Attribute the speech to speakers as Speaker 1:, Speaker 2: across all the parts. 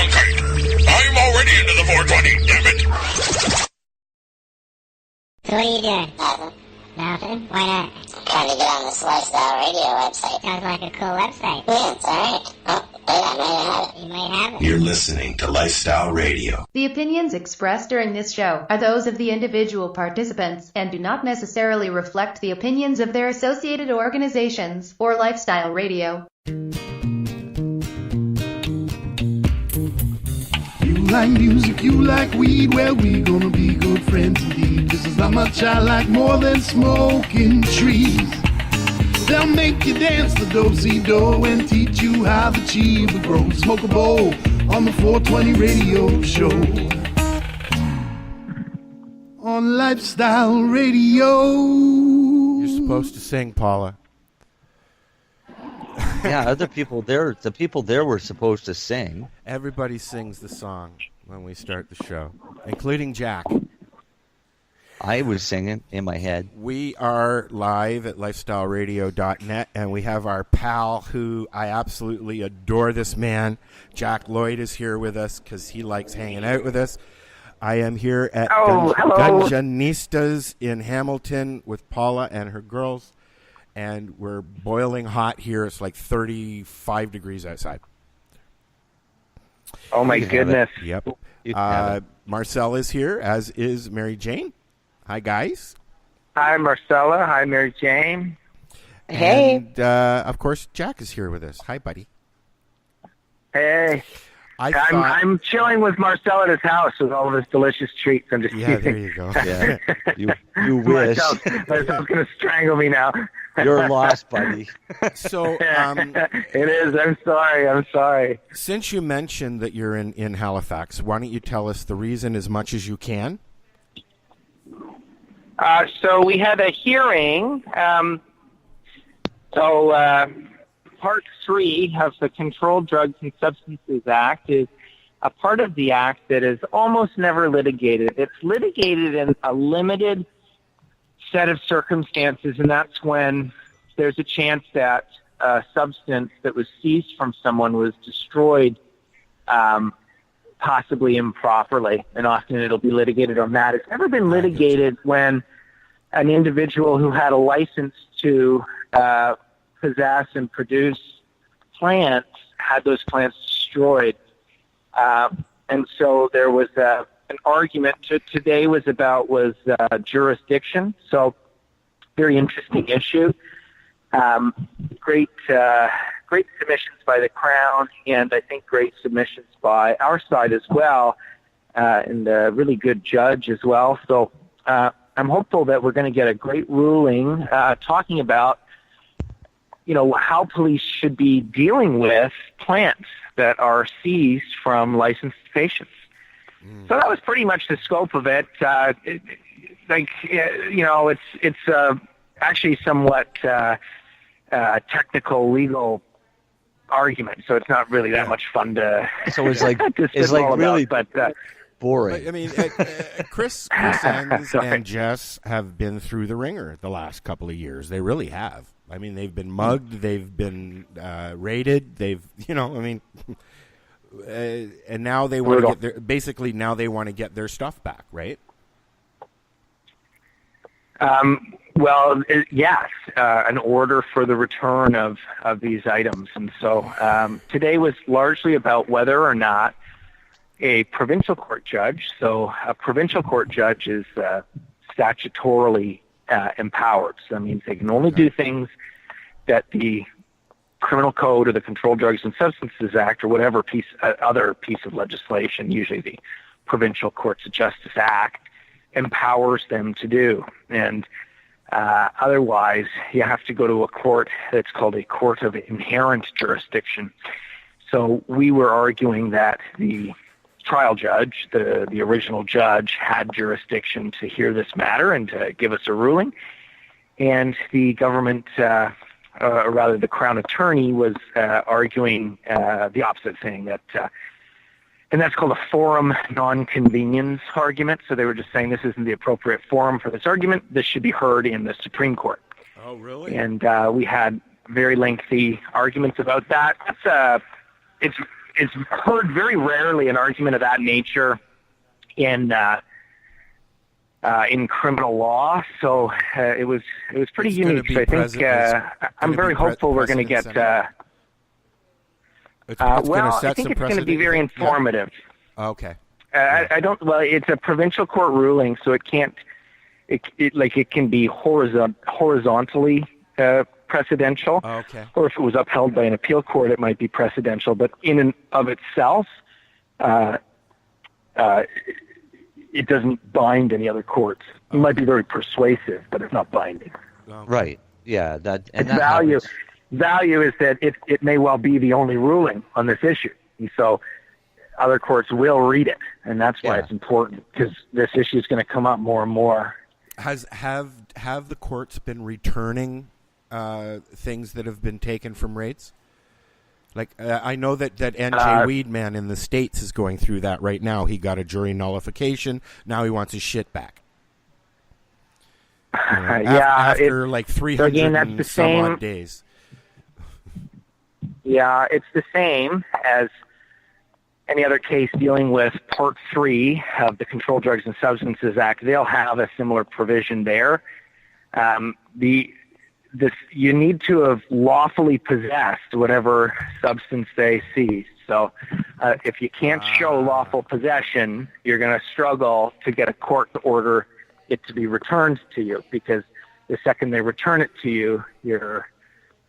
Speaker 1: kite. I'm already into the 420, damn it.
Speaker 2: So what are you doing?
Speaker 3: Nothing.
Speaker 2: Nothing? Why not?
Speaker 3: Trying to get on this Lifestyle Radio website.
Speaker 2: Sounds like a cool website.
Speaker 3: Yeah, it's alright. Oh, wait, I might have it.
Speaker 2: You might have it.
Speaker 4: You're listening to Lifestyle Radio.
Speaker 5: The opinions expressed during this show are those of the individual participants and do not necessarily reflect the opinions of their associated organizations or Lifestyle Radio.
Speaker 6: You like music, you like weed, well, we gonna be good friends indeed. 'Cause there's not much I like more than smoking trees. They'll make you dance the do-si-do and teach you how the chiba grows. Smoke a bowl on the 420 radio show. On Lifestyle Radio.
Speaker 7: You're supposed to sing, Paula.
Speaker 8: Yeah, other people there, the people there were supposed to sing.
Speaker 7: Everybody sings the song when we start the show, including Jack.
Speaker 8: I was singing in my head.
Speaker 7: We are live at lifestyleradio.net, and we have our pal who I absolutely adore this man. Jack Lloyd is here with us because he likes hanging out with us. I am here at Gunjanistas in Hamilton with Paula and her girls, and we're boiling hot here. It's like 35 degrees outside.
Speaker 9: Oh, my goodness.
Speaker 7: Yep. Marcel is here, as is Mary Jane. Hi, guys.
Speaker 9: Hi, Marcella. Hi, Mary Jane.
Speaker 10: Hey.
Speaker 7: And, of course, Jack is here with us. Hi, buddy.
Speaker 9: Hey. I'm chilling with Marcel at his house with all of his delicious treats. I'm just
Speaker 7: kidding.
Speaker 9: There
Speaker 7: you go.
Speaker 8: Yeah, you wish.
Speaker 9: Marcel's going to strangle me now.
Speaker 8: You're lost, buddy.
Speaker 7: So
Speaker 9: it is. I'm sorry.
Speaker 7: Since you mentioned that you're in Halifax, why don't you tell us the reason as much as you can?
Speaker 9: So we had a hearing. Part 3 of the Controlled Drugs and Substances Act is a part of the act that is almost never litigated. It's litigated in a limited set of circumstances, and that's when there's a chance that a substance that was seized from someone was destroyed, possibly improperly, and often it'll be litigated on that. It's never been litigated when an individual who had a license to possess and produce plants had those plants destroyed. And so there was an argument today was jurisdiction. So very interesting issue. Great submissions by the Crown, and I think great submissions by our side as well, and a really good judge as well. So I'm hopeful that we're going to get a great ruling talking about, how police should be dealing with plants that are seized from licensed patients. So that was pretty much the scope of it. It's actually somewhat technical legal argument, so it's not really that much fun to.
Speaker 8: So it's like really,
Speaker 9: but
Speaker 8: boring.
Speaker 7: I mean, Chris and Jess have been through the ringer the last couple of years. They really have. I mean, they've been mugged, they've been raided, and now they want to get their stuff back, right?
Speaker 9: Yes, an order for the return of these items. And so today was largely about whether or not a provincial court judge, so a provincial court judge is statutorily empowered. So that means they can only do things that the Criminal Code or the Controlled Drugs and Substances Act or whatever other piece of legislation, usually the Provincial Courts of Justice Act, empowers them to do. And otherwise, you have to go to a court that's called a court of inherent jurisdiction. So we were arguing that the trial judge, the original judge, had jurisdiction to hear this matter and to give us a ruling. And the government, or rather the Crown Attorney, was arguing the opposite thing, and that's called a forum non-convenience argument. So they were just saying this isn't the appropriate forum for this argument. This should be heard in the Supreme Court.
Speaker 7: Oh, really?
Speaker 9: And we had very lengthy arguments about that. It's it's heard very rarely an argument of that nature in criminal law. So it was pretty unique. So I think I'm very hopeful we're going to get. I think it's going to be very informative.
Speaker 7: Yeah. Okay.
Speaker 9: I don't. Well, it's a provincial court ruling, so it can't. It can be horizontally precedential.
Speaker 7: Okay.
Speaker 9: Or if it was upheld by an appeal court, it might be precedential. But in and of itself, it doesn't bind any other courts. It might be very persuasive, but it's not binding.
Speaker 8: Right. Yeah.
Speaker 9: Its value is that it may well be the only ruling on this issue. And so other courts will read it, and that's why it's important, because this issue is going to come up more and more.
Speaker 7: Have the courts been returning things that have been taken from raids? Like I know that NJ Weedman in the States is going through that right now. He got a jury nullification. Now he wants his shit back. After like 300 and some odd days.
Speaker 9: Yeah, it's the same as any other case dealing with Part 3 of the Controlled Drugs and Substances Act. They'll have a similar provision there. You need to have lawfully possessed whatever substance they seized. So if you can't show lawful possession, you're going to struggle to get a court to order it to be returned to you, because the second they return it to you, you're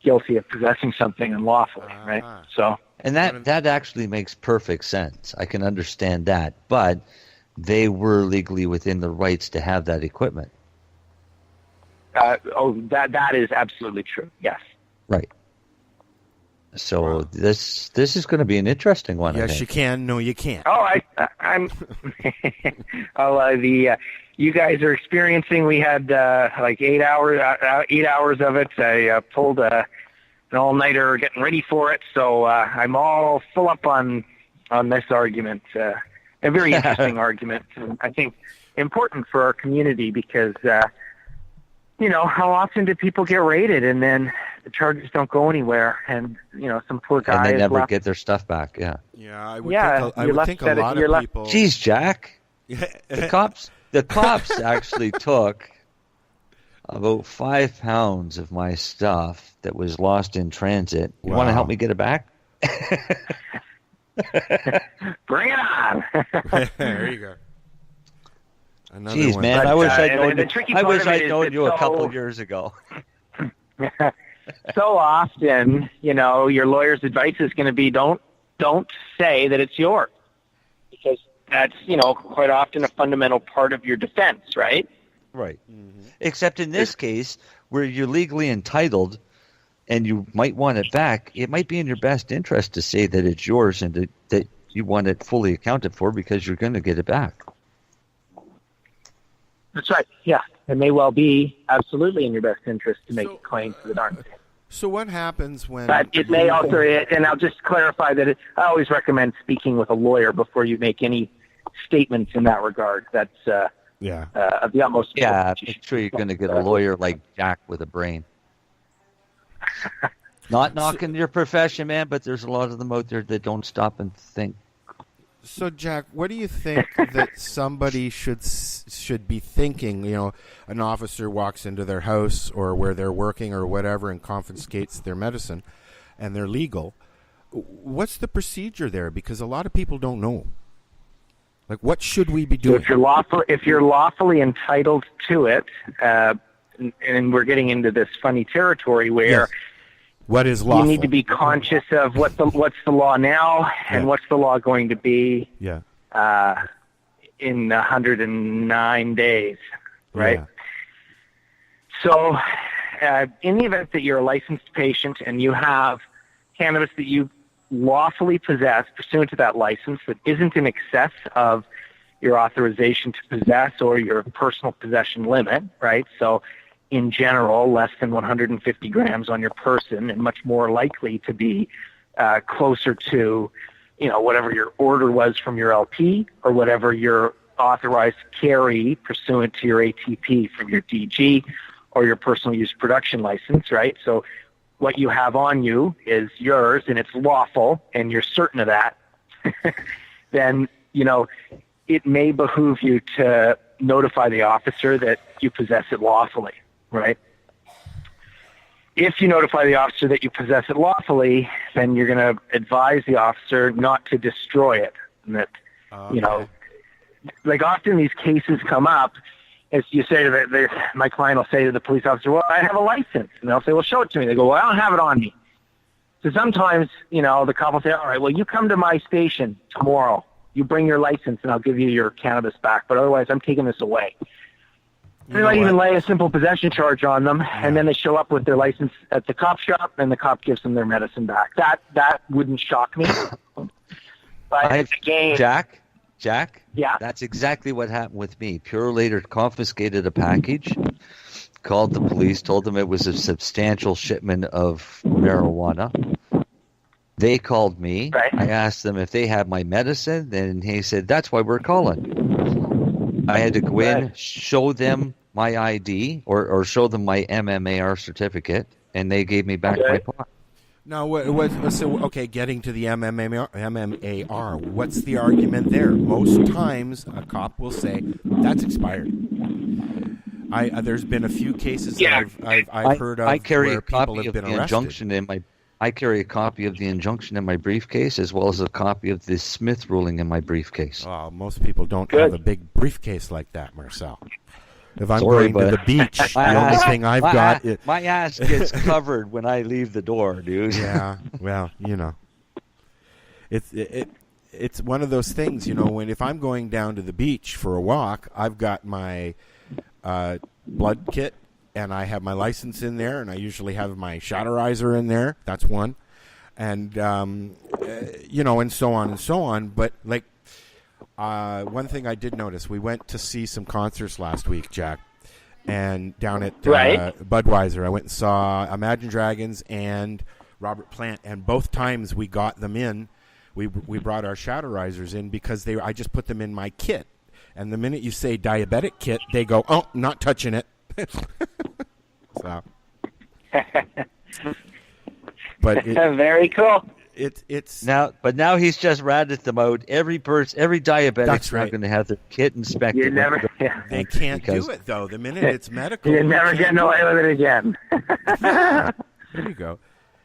Speaker 9: guilty of possessing something unlawfully, right? So,
Speaker 8: and that actually makes perfect sense. I can understand that, but they were legally within the rights to have that equipment.
Speaker 9: That is absolutely true. Yes.
Speaker 8: Right. So this is going to be an interesting one.
Speaker 7: Yes, you can. No, you can't.
Speaker 9: Oh, I'm. You guys are experiencing. We had like 8 hours of it. I pulled an all-nighter getting ready for it, so I'm all full up on this argument. A very interesting argument, and I think important for our community, because how often do people get raided and then the charges don't go anywhere, and some poor guy
Speaker 8: and they never
Speaker 9: left.
Speaker 8: get their stuff back. Yeah.
Speaker 7: Yeah, I would think a lot of people.
Speaker 8: Geez, Jack. The cops actually took about 5 pounds of my stuff that was lost in transit. You want to help me get it back?
Speaker 9: Bring it on.
Speaker 7: There you go.
Speaker 8: Jeez, man, I wish I'd known you a couple of years ago.
Speaker 9: So often, your lawyer's advice is going to be don't say that it's yours, because that's, quite often a fundamental part of your defense, right?
Speaker 8: Right. Mm-hmm. Except in this case, where you're legally entitled and you might want it back, it might be in your best interest to say that it's yours and that you want it fully accounted for, because you're going to get it back.
Speaker 9: That's right. Yeah, it may well be absolutely in your best interest to make a claim for the darn thing.
Speaker 7: So what happens when...
Speaker 9: But it may also, and I'll just clarify that I always recommend speaking with a lawyer before you make any statements in that regard. That's of the utmost importance.
Speaker 8: Yeah, make sure you're going to get a lawyer like Jack with a brain. Not knocking your profession, man, but there's a lot of them out there that don't stop and think.
Speaker 7: So, Jack, what do you think that somebody should be thinking? An officer walks into their house or where they're working or whatever and confiscates their medicine, and they're legal. What's the procedure there? Because a lot of people don't know. Like, what should we be doing?
Speaker 9: So if you're lawfully entitled to it, and we're getting into this funny territory where...
Speaker 7: Yes. What is lawful?
Speaker 9: You need to be conscious of what's the law now and what's the law going to be in 109 days, right?
Speaker 7: Yeah.
Speaker 9: So in the event that you're a licensed patient and you have cannabis that you lawfully possess pursuant to that license that isn't in excess of your authorization to possess or your personal possession limit, right? So in general, less than 150 grams on your person, and much more likely to be closer to, whatever your order was from your LP or whatever you're authorized to carry pursuant to your ATP from your DG or your personal use production license, right? So what you have on you is yours and it's lawful and you're certain of that, then, it may behoove you to notify the officer that you possess it lawfully, right? If you notify the officer that you possess it lawfully, then you're going to advise the officer not to destroy it. And that, like often these cases come up, as you say to my client will say to the police officer, well, I have a license. And they'll say, well, show it to me. They go, well, I don't have it on me. So sometimes, the cop will say, all right, well, you come to my station tomorrow. You bring your license and I'll give you your cannabis back. But otherwise, I'm taking this away. They might even lay a simple possession charge on them, and then they show up with their license at the cop shop, and the cop gives them their medicine back. That wouldn't shock me. But again,
Speaker 8: Jack,
Speaker 9: yeah,
Speaker 8: that's exactly what happened with me. Pure later confiscated a package, called the police, told them it was a substantial shipment of marijuana. They called me.
Speaker 9: Right.
Speaker 8: I asked them if they had my medicine, and he said, that's why we're calling. I had to go in, show them my ID or show them my MMAR certificate, and they gave me back my pot.
Speaker 7: Now, getting to the MMAR, what's the argument there? Most times, a cop will say, that's expired. There's been a few cases that I've heard of where people have been arrested.
Speaker 8: I carry a copy of the injunction in my briefcase as well as a copy of the Smith ruling in my briefcase.
Speaker 7: Well, most people don't have a big briefcase like that, Marcel. If I'm going to the beach, the only thing I've got...
Speaker 8: My ass gets covered when I leave the door, dude.
Speaker 7: Yeah, well, It's one of those things, if I'm going down to the beach for a walk, I've got my blood kit, and I have my license in there, and I usually have my shotterizer in there. That's one. And, and so on and so on. But, one thing I did notice, we went to see some concerts last week, Jack, and down at Budweiser. I went and saw Imagine Dragons and Robert Plant, and both times we got them in, we brought our shotterizers in because I just put them in my kit. And the minute you say diabetic kit, they go, oh, not touching it. So, but
Speaker 9: very cool.
Speaker 7: It's
Speaker 8: now he's just ratted them out. Every diabetic's
Speaker 7: right.
Speaker 8: not going to have their kit inspected.
Speaker 7: They can't do it though. The minute it's medical,
Speaker 9: you're never getting away with it again.
Speaker 7: There you go.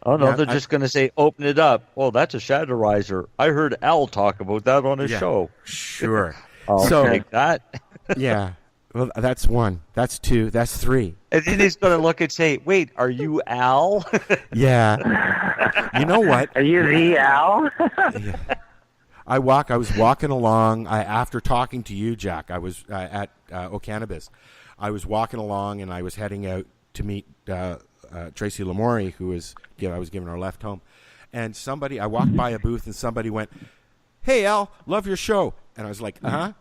Speaker 8: Oh no, they're just going to say, "Open it up." Oh, that's a shotterizer. I heard Al talk about that on his show.
Speaker 7: Sure.
Speaker 8: So take that.
Speaker 7: Yeah. Well, that's one. That's two. That's three.
Speaker 8: And then he's going to look and say, wait, are you Al?
Speaker 7: Yeah. You know what?
Speaker 9: Are you the Al?
Speaker 7: Yeah. I was walking along after talking to you, Jack. I was at Cannabis. I was walking along, and I was heading out to meet Tracy Lamori, who was, I was giving her a left home. And I walked by a booth, and somebody went, "Hey, Al, love your show." And I was like, "Uh-huh."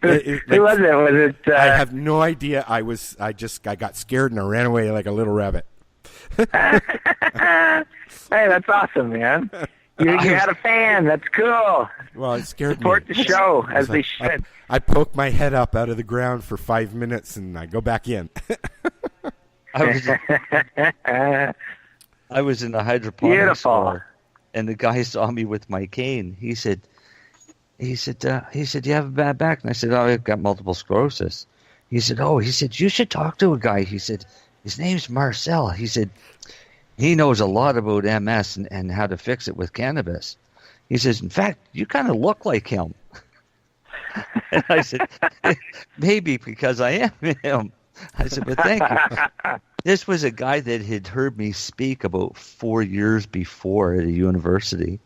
Speaker 9: Who was it? Was it?
Speaker 7: I have no idea. I got scared and I ran away like a little rabbit.
Speaker 9: Hey, that's awesome, man. You had a fan. That's cool.
Speaker 7: Well, it scared
Speaker 9: Support
Speaker 7: me.
Speaker 9: the show as they should.
Speaker 7: I poked my head up out of the ground for 5 minutes and I go back in.
Speaker 8: I was in a hydroponics store, and the guy saw me with my cane. He said, "Do you have a bad back?" And I said, "Oh, I've got multiple sclerosis." He said, "You should talk to a guy." He said, "His name's Marcel." He said, "He knows a lot about MS and how to fix it with cannabis." He says, "In fact, you kind of look like him." And I said, "Maybe because I am him." I said, "But thank you." This was a guy that had heard me speak about 4 years before at a university.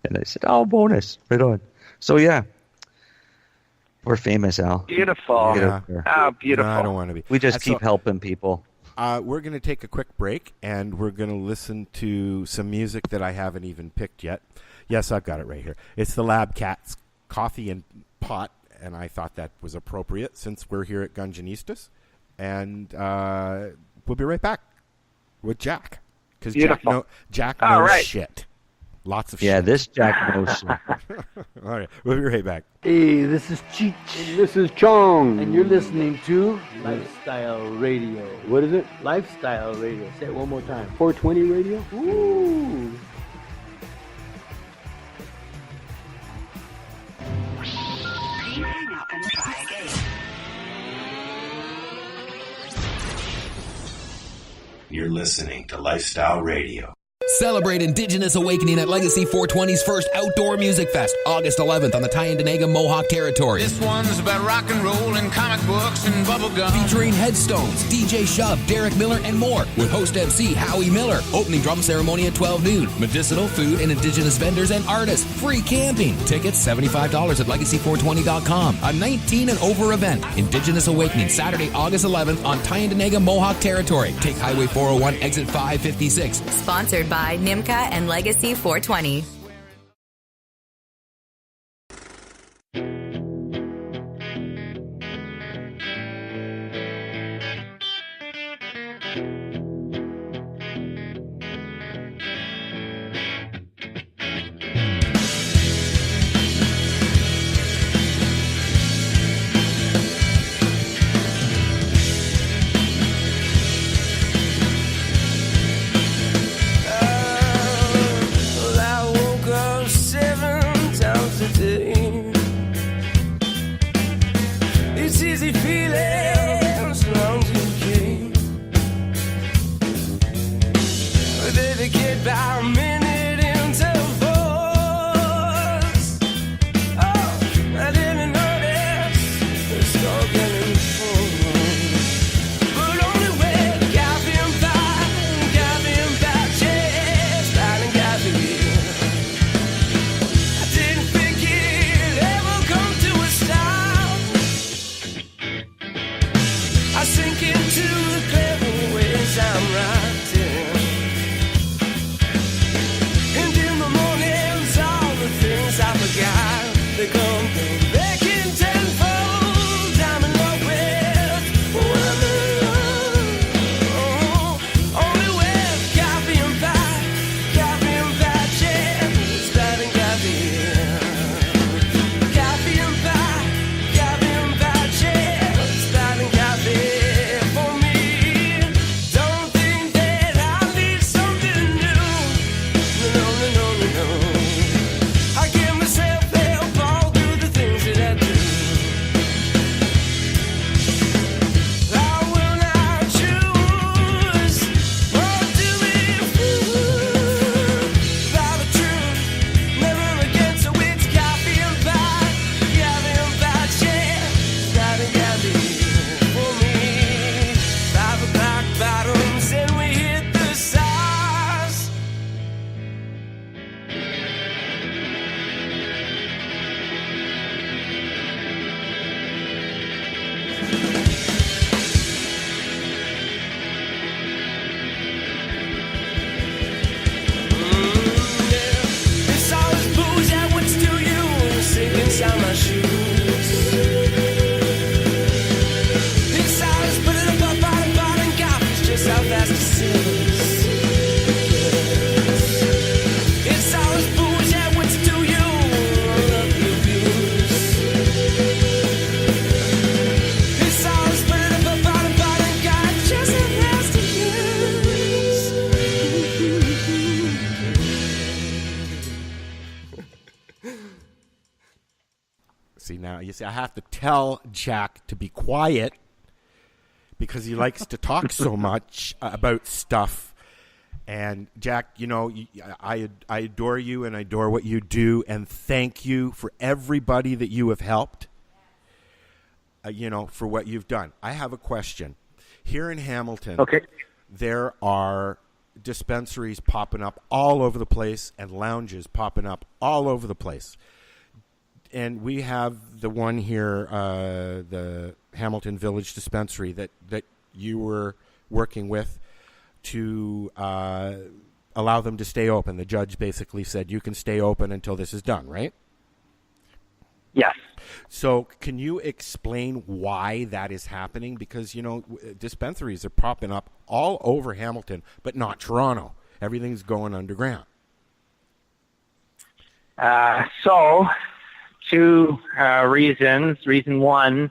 Speaker 8: And I said, "Oh, bonus. Right on." So, yeah. We're famous, Al.
Speaker 9: Beautiful.
Speaker 7: Yeah.
Speaker 9: Oh, beautiful.
Speaker 7: No, I don't want to be.
Speaker 8: We just keep helping people.
Speaker 7: We're going to take a quick break, and we're going to listen to some music that I haven't even picked yet. Yes, I've got it right here. It's the Lab Cats Coffee and Pot, and I thought that was appropriate since we're here at Gungeonistas. And we'll be right back with Jack. Because Jack knows shit. Lots of shit.
Speaker 8: Yeah, this Jack knows shit.
Speaker 7: All right, we'll be right back.
Speaker 10: Hey, this is Cheech. And this is Chong. And you're listening to Lifestyle Radio. What is it? Lifestyle Radio. Say it one more time. 420 Radio? Ooh.
Speaker 4: You're listening to Lifestyle Radio.
Speaker 11: Celebrate Indigenous Awakening at Legacy 420's first Outdoor Music Fest, August 11th on the Tyendinaga Mohawk Territory.
Speaker 12: This one's about rock and roll and comic books and bubblegum.
Speaker 11: Featuring Headstones, DJ Shove, Derek Miller, and more, with host MC Howie Miller. Opening drum ceremony at 12 noon. Medicinal, food, and Indigenous vendors and artists. Free camping. Tickets $75 at legacy420.com. A 19 and over event. Indigenous Awakening, Saturday, August 11th on Tyendinaga Mohawk Territory. Take Highway 401, exit 556.
Speaker 13: Sponsored by NIMCA and Legacy 420.
Speaker 14: It's easy feeling so long as you came. But then to get by a minute intervals. Oh, I didn't notice the skull getting full. But only with coffee and pie, chest, riding coffee. I didn't think it'd ever come to a stop. I sink into the clever ways I'm writing. And in the mornings, all the things I forgot, they come back in tenfold. I'm in love with women. Only with coffee and pie, chest, riding coffee. Coffee and pie, chest, riding coffee. Inside my shoes. Inside, put it up, bottom, and coffee's just how fast it seems. It's always booze, yeah, what to do you? I love the abuse. It's always put it up, bottom, and coffee's just how fast it
Speaker 7: See, now, you see, I have to tell Jack to be quiet because he likes to talk so much about stuff. And, Jack, you know, I adore you and I adore what you do. And thank you for everybody that you have helped, you know, for what you've done. I have a question. Here in Hamilton, there are dispensaries popping up all over the place and lounges popping up all over the place. And we have the one here, the Hamilton Village Dispensary that you were working with to allow them to stay open. The judge basically said you can stay open until this is done, right?
Speaker 9: Yes.
Speaker 7: So can you explain why that is happening? Because, you know, dispensaries are popping up all over Hamilton, but not Toronto. Everything's going underground.
Speaker 9: So, two reasons. Reason one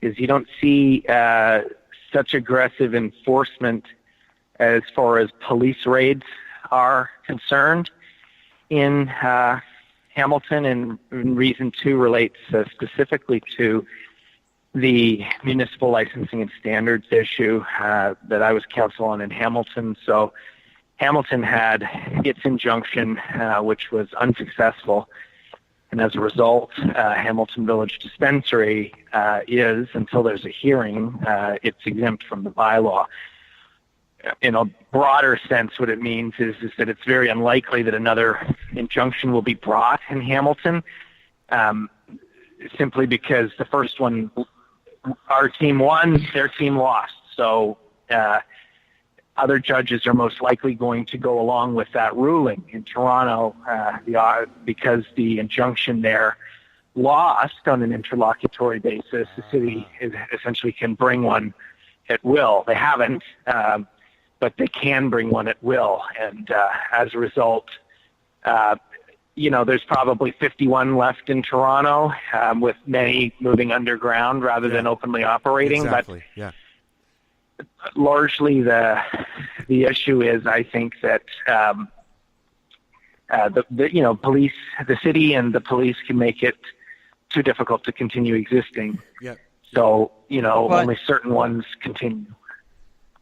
Speaker 9: is you don't see such aggressive enforcement as far as police raids are concerned in Hamilton, and reason two relates specifically to the municipal licensing and standards issue that I was counsel on in Hamilton. So Hamilton had its injunction, which was unsuccessful. And as a result, Hamilton Village Dispensary is, until there's a hearing, it's exempt from the bylaw. In a broader sense, what it means is that it's very unlikely that another injunction will be brought in Hamilton, simply because the first one, our team won, their team lost. So other judges are most likely going to go along with that ruling. In Toronto, because the injunction there lost on an interlocutory basis, the city essentially can bring one at will. They haven't, but they can bring one at will. And as a result, there's probably 51 left in Toronto, with many moving underground rather than openly operating.
Speaker 7: Exactly.
Speaker 9: But largely the issue is, I think, that police, the city and the police can make it too difficult to continue existing.
Speaker 7: Yeah.
Speaker 9: So only certain ones continue.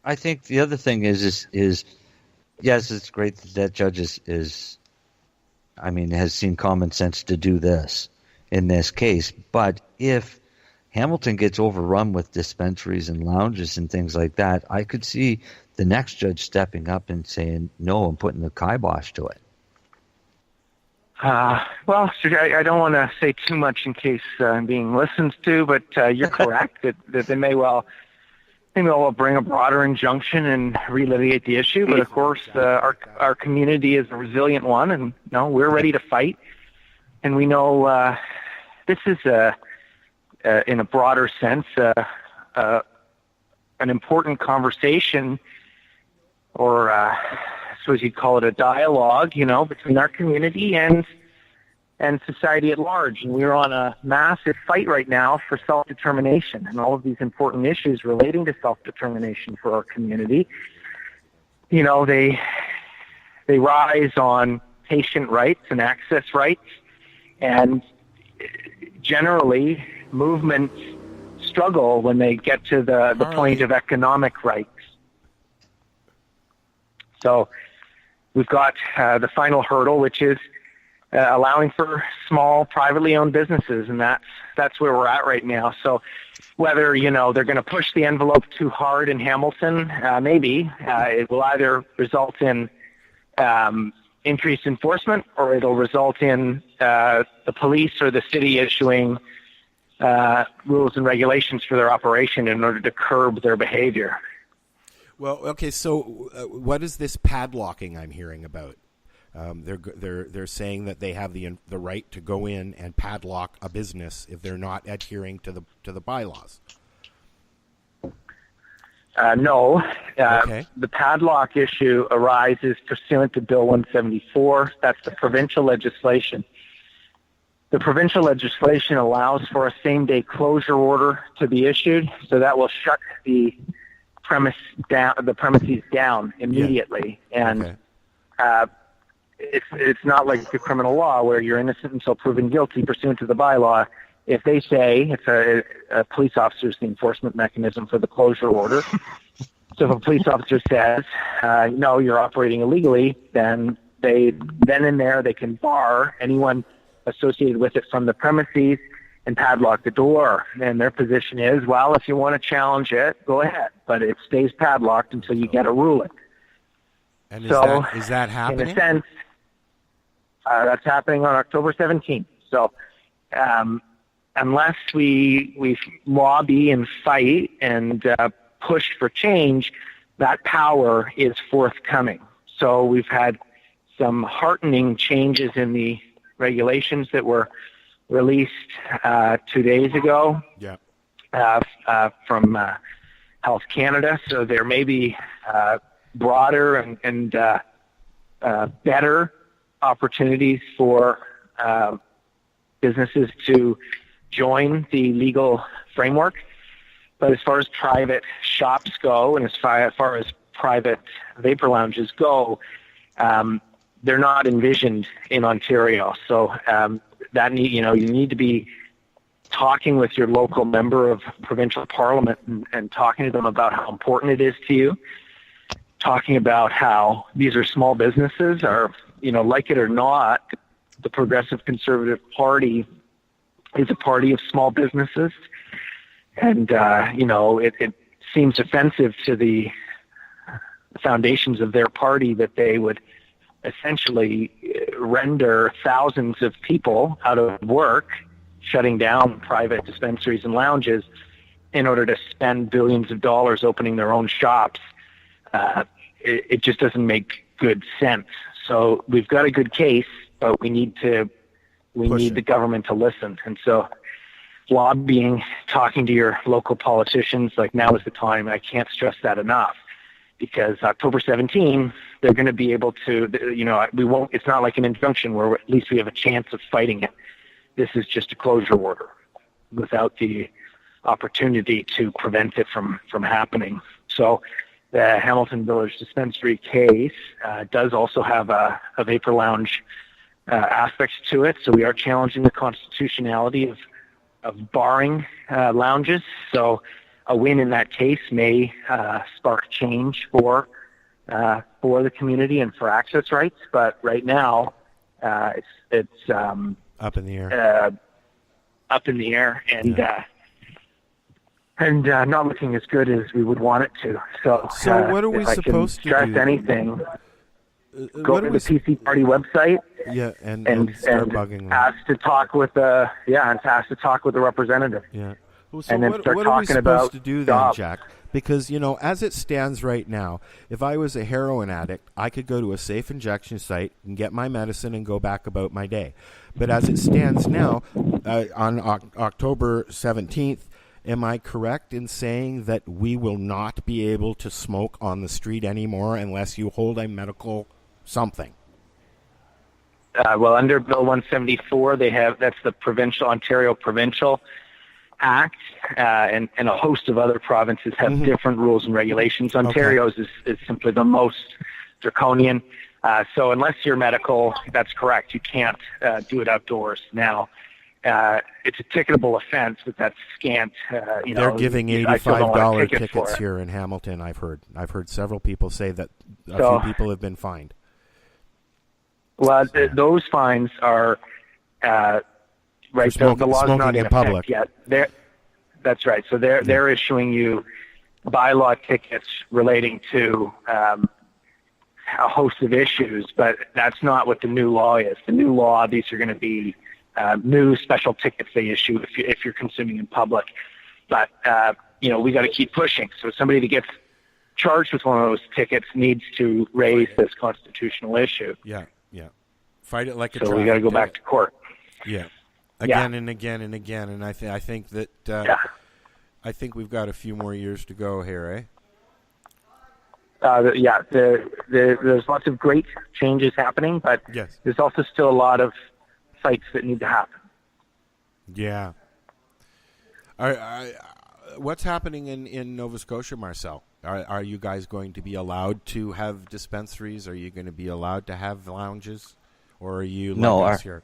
Speaker 8: I think the other thing is yes, it's great that judge has seen common sense to do this in this case. But if Hamilton gets overrun with dispensaries and lounges and things like that, I could see the next judge stepping up and saying, no, and putting the kibosh to it.
Speaker 9: Well, I don't want to say too much in case I'm being listened to, but you're correct that they may well bring a broader injunction and relitigate the issue. But of course, our community is a resilient one, and we're ready to fight. And we know this is in a broader sense, an important conversation, or I suppose you'd call it a dialogue, between our community and society at large. And we're on a massive fight right now for self-determination, and all of these important issues relating to self-determination for our community. They rise on patient rights and access rights, and generally movements struggle when they get to the point of economic rights. So we've got the final hurdle, which is allowing for small privately owned businesses, and that's where we're at right now. So whether they're going to push the envelope too hard in Hamilton, maybe it will either result in increased enforcement, or it'll result in the police or the city issuing rules and regulations for their operation in order to curb their behavior.
Speaker 7: Well, okay. So, what is this padlocking I'm hearing about? They're saying that they have the right to go in and padlock a business if they're not adhering to the bylaws.
Speaker 9: No.
Speaker 7: Okay.
Speaker 9: The padlock issue arises pursuant to Bill 174. That's the provincial legislation. The provincial legislation allows for a same-day closure order to be issued, so that will shut the premises down immediately. Yeah. And it's not like the criminal law where you're innocent until proven guilty pursuant to the bylaw. If they say it's a police officer's the enforcement mechanism for the closure order. So if a police officer says, no, you're operating illegally, then they can bar anyone associated with it from the premises and padlock the door. And their position is, well, if you want to challenge it, go ahead, but it stays padlocked until you get a ruling.
Speaker 7: And
Speaker 9: is
Speaker 7: that happening?
Speaker 9: In a sense, that's happening on October 17th. So unless we lobby and fight and push for change, that power is forthcoming. So we've had some heartening changes in the regulations that were released 2 days ago from Health Canada. So there may be broader and better opportunities for businesses to join the legal framework. But as far as private shops go, and as far as private vapor lounges go, they're not envisioned in Ontario. So you need to be talking with your local member of provincial parliament and talking to them about how important it is to you, talking about how these are small businesses, are, like it or not, the Progressive Conservative Party is a party of small businesses. And, it seems offensive to the foundations of their party that they would essentially render thousands of people out of work, shutting down private dispensaries and lounges in order to spend billions of dollars opening their own shops. It just doesn't make good sense. So we've got a good case, but we need the government to listen. And so lobbying, talking to your local politicians, like now is the time. I can't stress that enough, because October 17, they're going to be able to, we won't, it's not like an injunction where at least we have a chance of fighting it. This is just a closure order without the opportunity to prevent it from happening. So the Hamilton Village dispensary case does also have a vapor lounge aspect to it. So we are challenging the constitutionality of barring lounges. So a win in that case may spark change for the community and for access rights. But right now, it's
Speaker 7: up in the air.
Speaker 9: And not looking as good as we would want it to. So
Speaker 7: what are we supposed to do?
Speaker 9: Anything, go to the PC Party website.
Speaker 7: Yeah, and start bugging them.
Speaker 9: Ask to talk with the representative.
Speaker 7: Yeah. Well, so
Speaker 9: and then
Speaker 7: what
Speaker 9: start
Speaker 7: are we
Speaker 9: talking
Speaker 7: supposed
Speaker 9: about
Speaker 7: to do then,
Speaker 9: jobs.
Speaker 7: Jack? Because, as it stands right now, if I was a heroin addict, I could go to a safe injection site and get my medicine and go back about my day. But as it stands now, on October 17th, am I correct in saying that we will not be able to smoke on the street anymore unless you hold a medical something?
Speaker 9: Well, under Bill 174, that's the Ontario Provincial Act, and a host of other provinces have different rules and regulations. Ontario's is simply the most draconian. So unless you're medical, that's correct. You can't do it outdoors. Now, it's a ticketable offense, but that's scant.
Speaker 7: They're giving $85 tickets here in Hamilton. I've heard several people say that a few people have been fined.
Speaker 9: Well, those fines are right. The law's not in effect yet. That's right. So they're issuing you bylaw tickets relating to a host of issues, but that's not what the new law is. The new law, these are going to be new special tickets they issue if you're consuming in public. But we got to keep pushing. So somebody that gets charged with one of those tickets needs to raise this constitutional issue.
Speaker 7: Yeah. Fight it like a
Speaker 9: So we got to go back to court.
Speaker 7: Yeah. Again and again and again, and I think that I think we've got a few more years to go here,
Speaker 9: There's lots of great changes happening, but there's also still a lot of fights that need to happen.
Speaker 7: Yeah. What's happening in Nova Scotia, Marcel? Are you guys going to be allowed to have dispensaries? Are you going to be allowed to have lounges? Or are you here?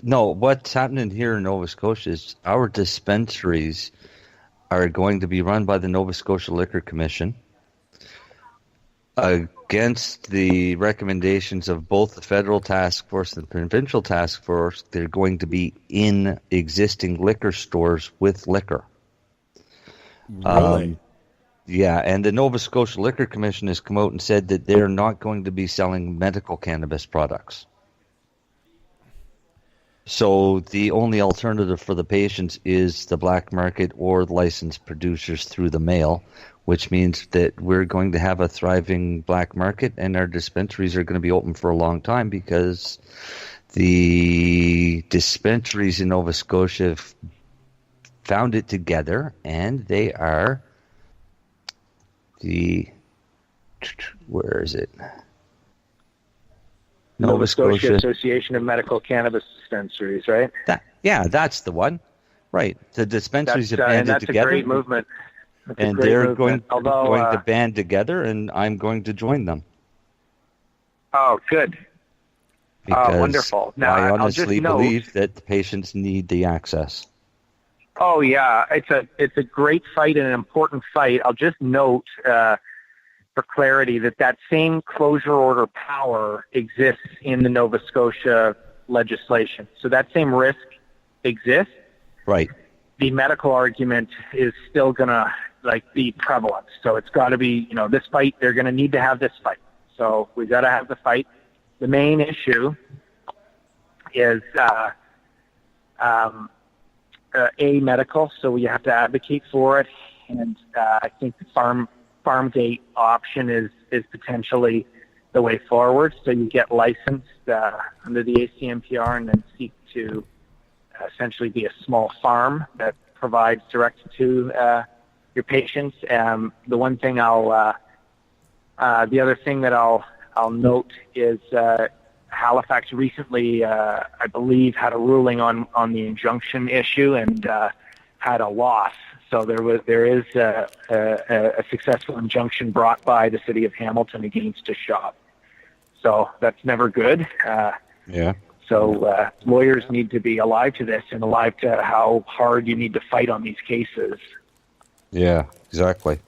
Speaker 8: No, what's happening here in Nova Scotia is our dispensaries are going to be run by the Nova Scotia Liquor Commission against the recommendations of both the federal task force and the provincial task force. They're going to be in existing liquor stores with liquor.
Speaker 7: Really?
Speaker 8: Yeah, and the Nova Scotia Liquor Commission has come out and said that they're not going to be selling medical cannabis products. So the only alternative for the patients is the black market or licensed producers through the mail, which means that we're going to have a thriving black market, and our dispensaries are going to be open for a long time because the dispensaries in Nova Scotia have found it together, and they are where is it?
Speaker 9: Nova Scotia Association of Medical Cannabis Dispensaries, right?
Speaker 8: That's the one. Right. The dispensaries have banded together.
Speaker 9: That's a great movement.
Speaker 8: And they're going to band together, and I'm going to join them.
Speaker 9: Oh, good.
Speaker 8: Because
Speaker 9: wonderful. Now,
Speaker 8: I honestly believe that the patients need the access.
Speaker 9: Oh yeah, it's a great fight and an important fight. I'll just note for clarity that same closure order power exists in the Nova Scotia legislation. So that same risk exists.
Speaker 8: Right.
Speaker 9: The medical argument is still gonna be prevalent. So it's got to be, this fight. They're gonna need to have this fight. So we got to have the fight. The main issue is medical, so we have to advocate for it, and I think the farm gate option is potentially the way forward. So you get licensed under the ACMPR and then seek to essentially be a small farm that provides direct to your patients. The one thing the other thing that I'll note is Halifax recently, I believe, had a ruling on the injunction issue and had a loss. So there is a successful injunction brought by the city of Hamilton against a shop. So that's never good.
Speaker 8: Yeah.
Speaker 9: So lawyers need to be alive to this and alive to how hard you need to fight on these cases.
Speaker 8: Yeah, exactly.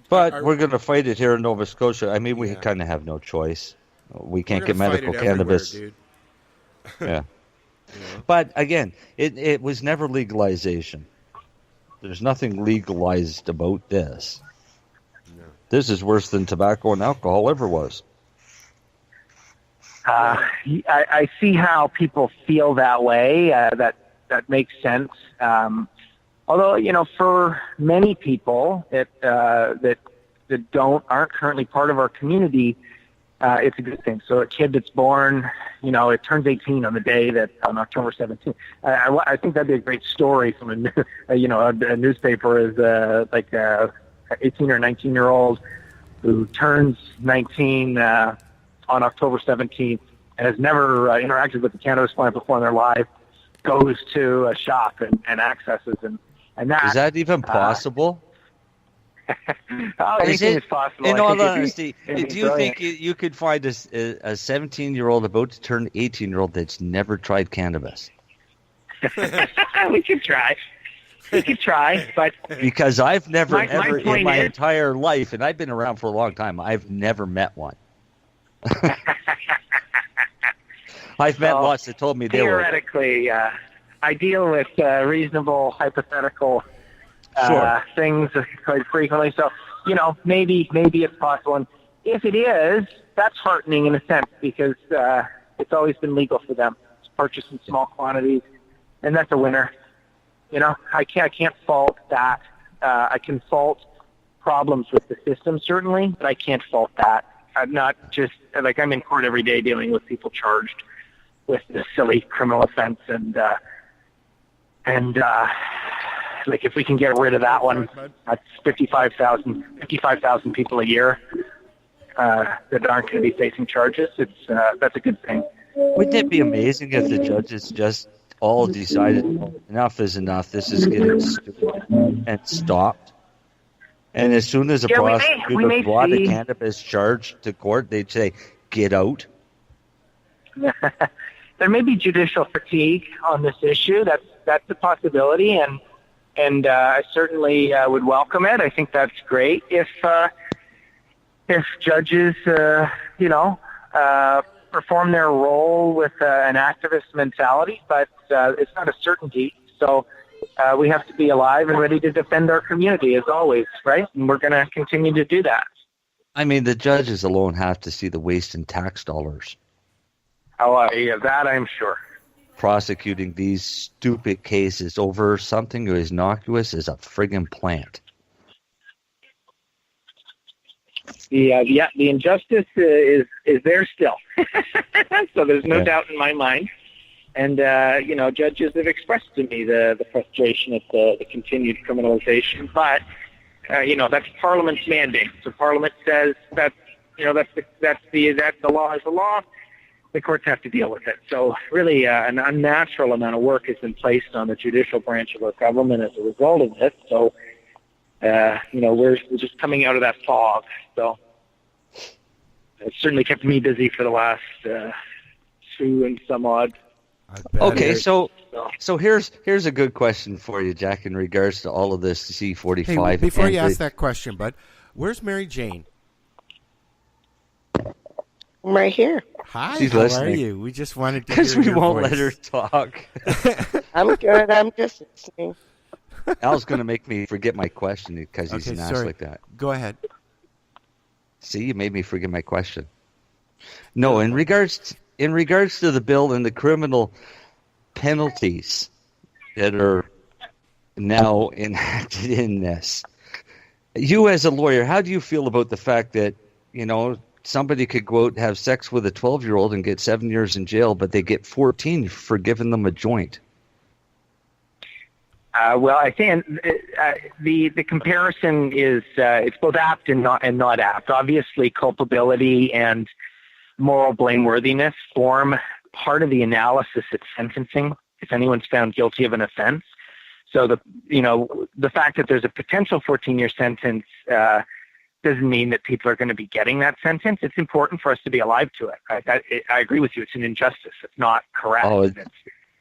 Speaker 8: But we're going to fight it here in Nova Scotia. I mean, we kind of have no choice. We can't get medical cannabis. Yeah. But again, it was never legalization. There's nothing legalized about this. No. This is worse than tobacco and alcohol ever was.
Speaker 9: I see how people feel that way. That makes sense. Although, for many people that aren't currently part of our community, it's a good thing. So a kid that's born, it turns 18 on the day on October 17th. I think that'd be a great story from a newspaper is like a 18 or 19-year-old who turns 19 on October 17th and has never interacted with the cannabis plant before in their life, goes to a shop and accesses and that.
Speaker 8: Is that even possible?
Speaker 9: Anything is possible.
Speaker 8: In all honesty, do you think you could find a 17-year-old about to turn 18-year-old that's never tried cannabis?
Speaker 9: We could try. But
Speaker 8: because I've never
Speaker 9: ever
Speaker 8: in my entire life, and I've been around for a long time, I've never met one. I've met lots that told me they were
Speaker 9: theoretically. I deal with reasonable hypothetical things quite frequently. So, maybe it's possible. And if it is, that's heartening in a sense because it's always been legal for them to purchase in small quantities, and that's a winner. I can't fault that. I can fault problems with the system, certainly, but I can't fault that. I'm not just, I'm in court every day dealing with people charged with this silly criminal offense, and if we can get rid of that one, that's 55,000 people a year that aren't going to be facing charges. That's a good thing.
Speaker 8: Wouldn't it be amazing if the judges just all decided enough is enough, this is getting stupid, and stopped? And as soon as a prosecutor brought a cannabis charge to court, they'd say, "Get out."
Speaker 9: There may be judicial fatigue on this issue. That's a possibility, and I certainly would welcome it. I think that's great if judges, perform their role with an activist mentality, but it's not a certainty. So we have to be alive and ready to defend our community as always, right? And we're going to continue to do that.
Speaker 8: I mean, the judges alone have to see the waste in tax dollars.
Speaker 9: Oh, that I'm sure.
Speaker 8: Prosecuting these stupid cases over something as innocuous as a friggin' plant.
Speaker 9: The injustice is there still. So there's no doubt in my mind. And, judges have expressed to me the frustration at the continued criminalization. But, that's Parliament's mandate. So Parliament says that, the law is the law. The courts have to deal with it. So really an unnatural amount of work has been placed on the judicial branch of our government as a result of this. So, we're just coming out of that fog. So it's certainly kept me busy for the last 2 and some odd
Speaker 8: Okay, so here's a good question for you, Jack, in regards to all of this C45.
Speaker 7: Hey, before you ask that question, bud, where's Mary Jane?
Speaker 15: I'm right here.
Speaker 7: Hi,
Speaker 8: She's
Speaker 7: how
Speaker 8: listening.
Speaker 7: are you? We just wanted to
Speaker 8: Because
Speaker 7: hear
Speaker 8: we
Speaker 7: your
Speaker 8: won't
Speaker 7: voice.
Speaker 8: let her talk.
Speaker 15: I'm good. I'm just listening.
Speaker 8: Al's going to make me forget my question because he's an ass
Speaker 7: sorry.
Speaker 8: like that.
Speaker 7: Go ahead.
Speaker 8: See, you made me forget my question. No, in regards to the bill and the criminal penalties that are now enacted in this, you as a lawyer, how do you feel about the fact that, somebody could go out and have sex with a 12-year-old and get 7 years in jail, but they get 14 for giving them a joint?
Speaker 9: Well, I think the comparison is it's both apt and not apt. Obviously, culpability and moral blameworthiness form part of the analysis at sentencing if anyone's found guilty of an offense. So the fact that there's a potential 14-year sentence doesn't mean that people are going to be getting that sentence. It's important for us to be alive to it. Right? I agree with you. It's an injustice. It's not correct.
Speaker 8: Oh,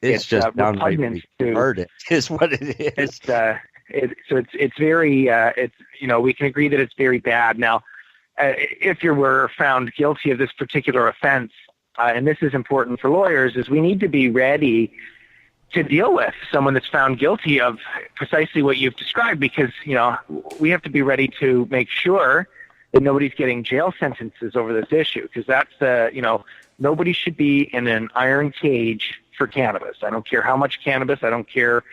Speaker 8: it's just downright retarded is what it is.
Speaker 9: It's very we can agree that it's very bad. Now, if you were found guilty of this particular offense, and this is important for lawyers, is we need to be ready to deal with someone that's found guilty of precisely what you've described, because we have to be ready to make sure that nobody's getting jail sentences over this issue, because that's nobody should be in an iron cage for cannabis. I don't care how much cannabis. I don't care,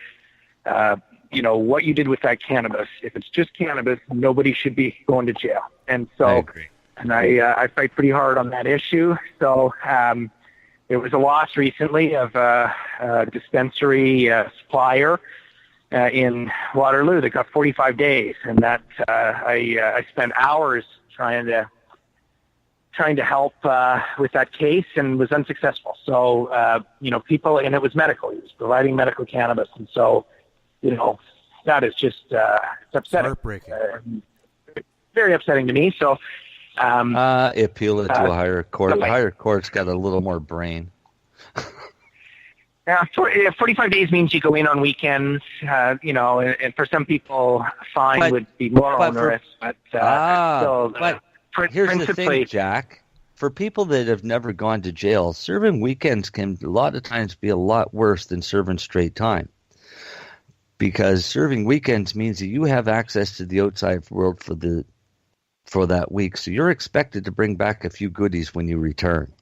Speaker 9: what you did with that cannabis. If it's just cannabis, nobody should be going to jail. And so,
Speaker 8: I agree.
Speaker 9: And I fight pretty hard on that issue. So there was a loss recently of a dispensary supplier in Waterloo that got 45 days, and that I spent hours trying to help with that case and was unsuccessful. So, people, and it was medical. He was providing medical cannabis. And so, that is just it's upsetting.
Speaker 7: Heartbreaking.
Speaker 9: Very upsetting to me. So,
Speaker 8: appeal it to a higher court. The higher court's got a little more brain.
Speaker 9: Yeah, 45 days means you go in on weekends, and for some people, fine would be more onerous. But
Speaker 8: here's the thing, Jack. For people that have never gone to jail, serving weekends can a lot of times be a lot worse than serving straight time. Because serving weekends means that you have access to the outside world for that week. So you're expected to bring back a few goodies when you return.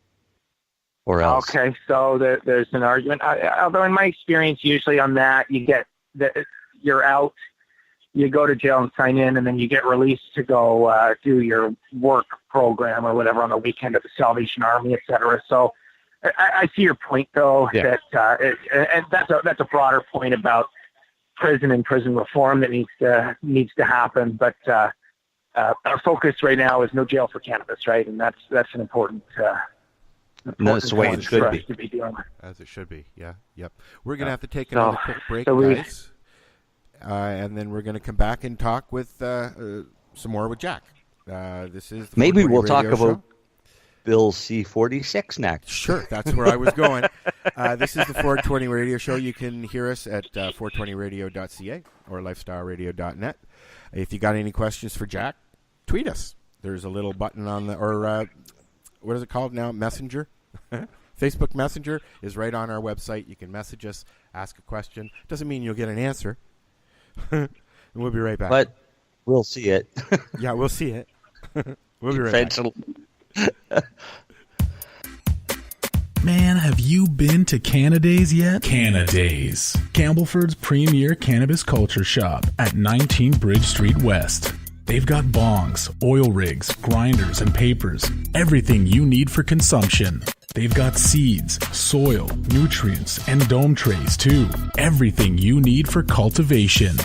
Speaker 8: Or else.
Speaker 9: Okay, so there's an argument. Although in my experience, usually on that, you're out, you go to jail and sign in, and then you get released to go do your work program or whatever on the weekend at the Salvation Army, et cetera. So I see your point, though, that and that's a broader point about prison and prison reform that needs to happen. But our focus right now is no jail for cannabis, right? And that's an important.
Speaker 8: That's the way it should be.
Speaker 9: To be dealing with.
Speaker 7: As it should be, yeah. Yep. We're going to have to take another quick break, guys. And then we're going to come back and talk with some more with Jack. This is the
Speaker 8: Maybe we'll
Speaker 7: Radio
Speaker 8: talk
Speaker 7: Show.
Speaker 8: about Bill C-46 next.
Speaker 7: Sure, that's where I was going. This is the 420 Radio Show. You can hear us at 420radio.ca or lifestyleradio.net. If you got any questions for Jack, tweet us. There's a little button on the, what is it called now? Messenger? Facebook Messenger is right on our website. You can message us, ask a question. Doesn't mean you'll get an answer. And we'll be right back.
Speaker 8: But we'll see it.
Speaker 7: Yeah, we'll see it. We'll be right back.
Speaker 16: Man, have you been to Cannabis yet? Cannabis, Campbellford's premier cannabis culture shop at 19 Bridge Street West. They've got bongs, oil rigs, grinders, and papers. Everything you need for consumption. They've got seeds, soil, nutrients, and dome trays too. Everything you need for cultivation.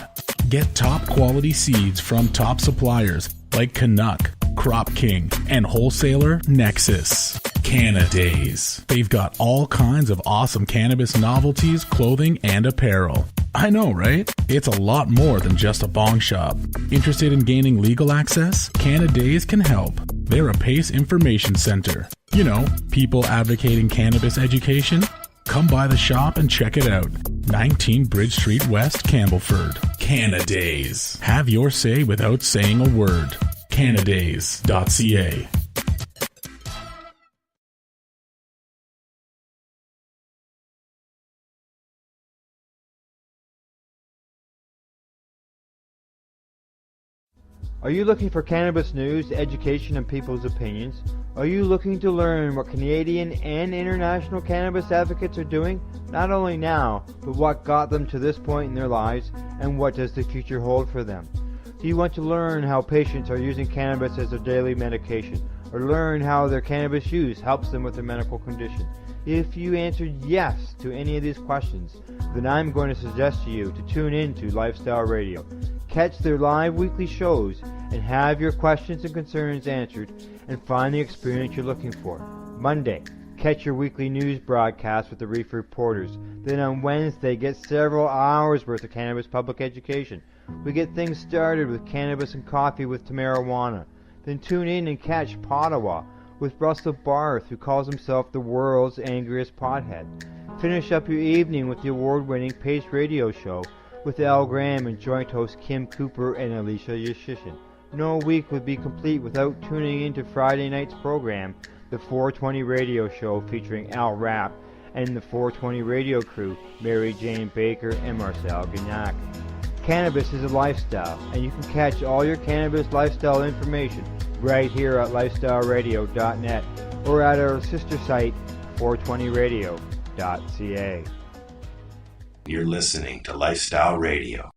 Speaker 16: Get top quality seeds from top suppliers like Canuck, Crop King, and wholesaler Nexus. Cannadays. They've got all kinds of awesome cannabis novelties, clothing, and apparel. I know, right? It's a lot more than just a bong shop. Interested in gaining legal access? Cannadays can help. They're a PACE information center. You know, people advocating cannabis education. Come by the shop and check it out. 19 Bridge Street West, Campbellford. Cannadays. Have your say without saying a word. Cannadays.ca.
Speaker 17: Are you looking for cannabis news, education, and people's opinions? Are you looking to learn what Canadian and international cannabis advocates are doing, not only now, but what got them to this point in their lives, and what does the future hold for them? Do you want to learn how patients are using cannabis as their daily medication, or learn how their cannabis use helps them with their medical condition? If you answered yes to any of these questions, then I'm going to suggest to you to tune in to Lifestyle Radio. Catch their live weekly shows and have your questions and concerns answered and find the experience you're looking for. Monday, catch your weekly news broadcast with the Reef Reporters. Then on Wednesday, get several hours worth of cannabis public education. We get things started with Cannabis and Coffee with Tamarawana. Then tune in and catch Pottawa with Russell Barth, who calls himself the world's angriest pothead. Finish up your evening with the award-winning Pace Radio Show with Al Graham and joint host Kim Cooper and Alicia Yashishin. No week would be complete without tuning into Friday night's program, the 420 Radio Show featuring Al Rapp and the 420 Radio crew, Mary Jane Baker and Marcel Gignac. Cannabis is a lifestyle, and you can catch all your cannabis lifestyle information right here at lifestyleradio.net or at our sister site, 420radio.ca.
Speaker 4: You're listening to Lifestyle Radio.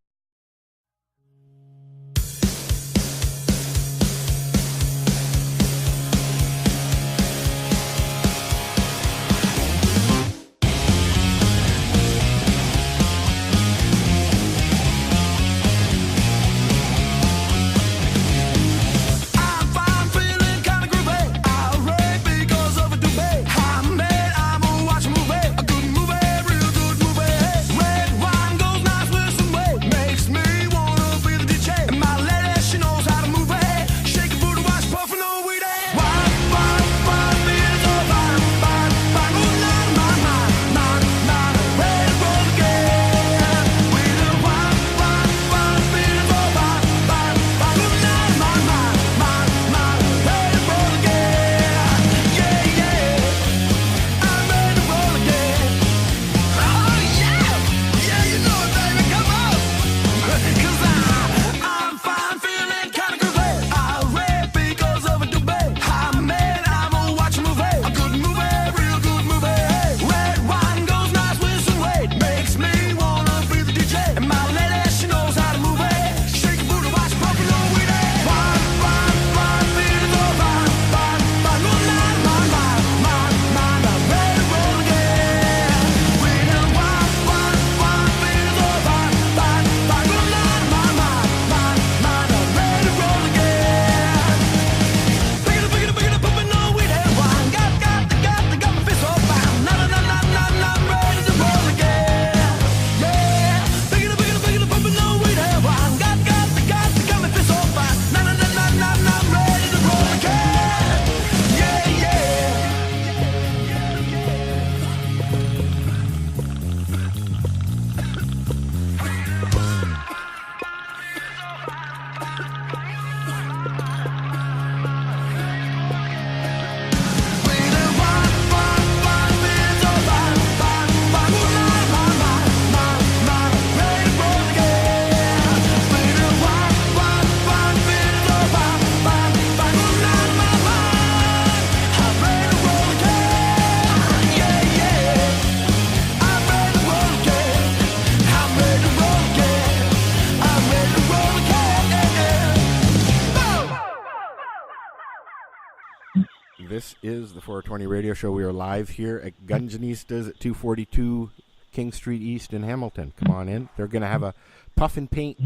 Speaker 7: This is the 420 Radio Show. We are live here at Gunjanistas at 242 King Street East in Hamilton. Come on in. They're going to have a puff and paint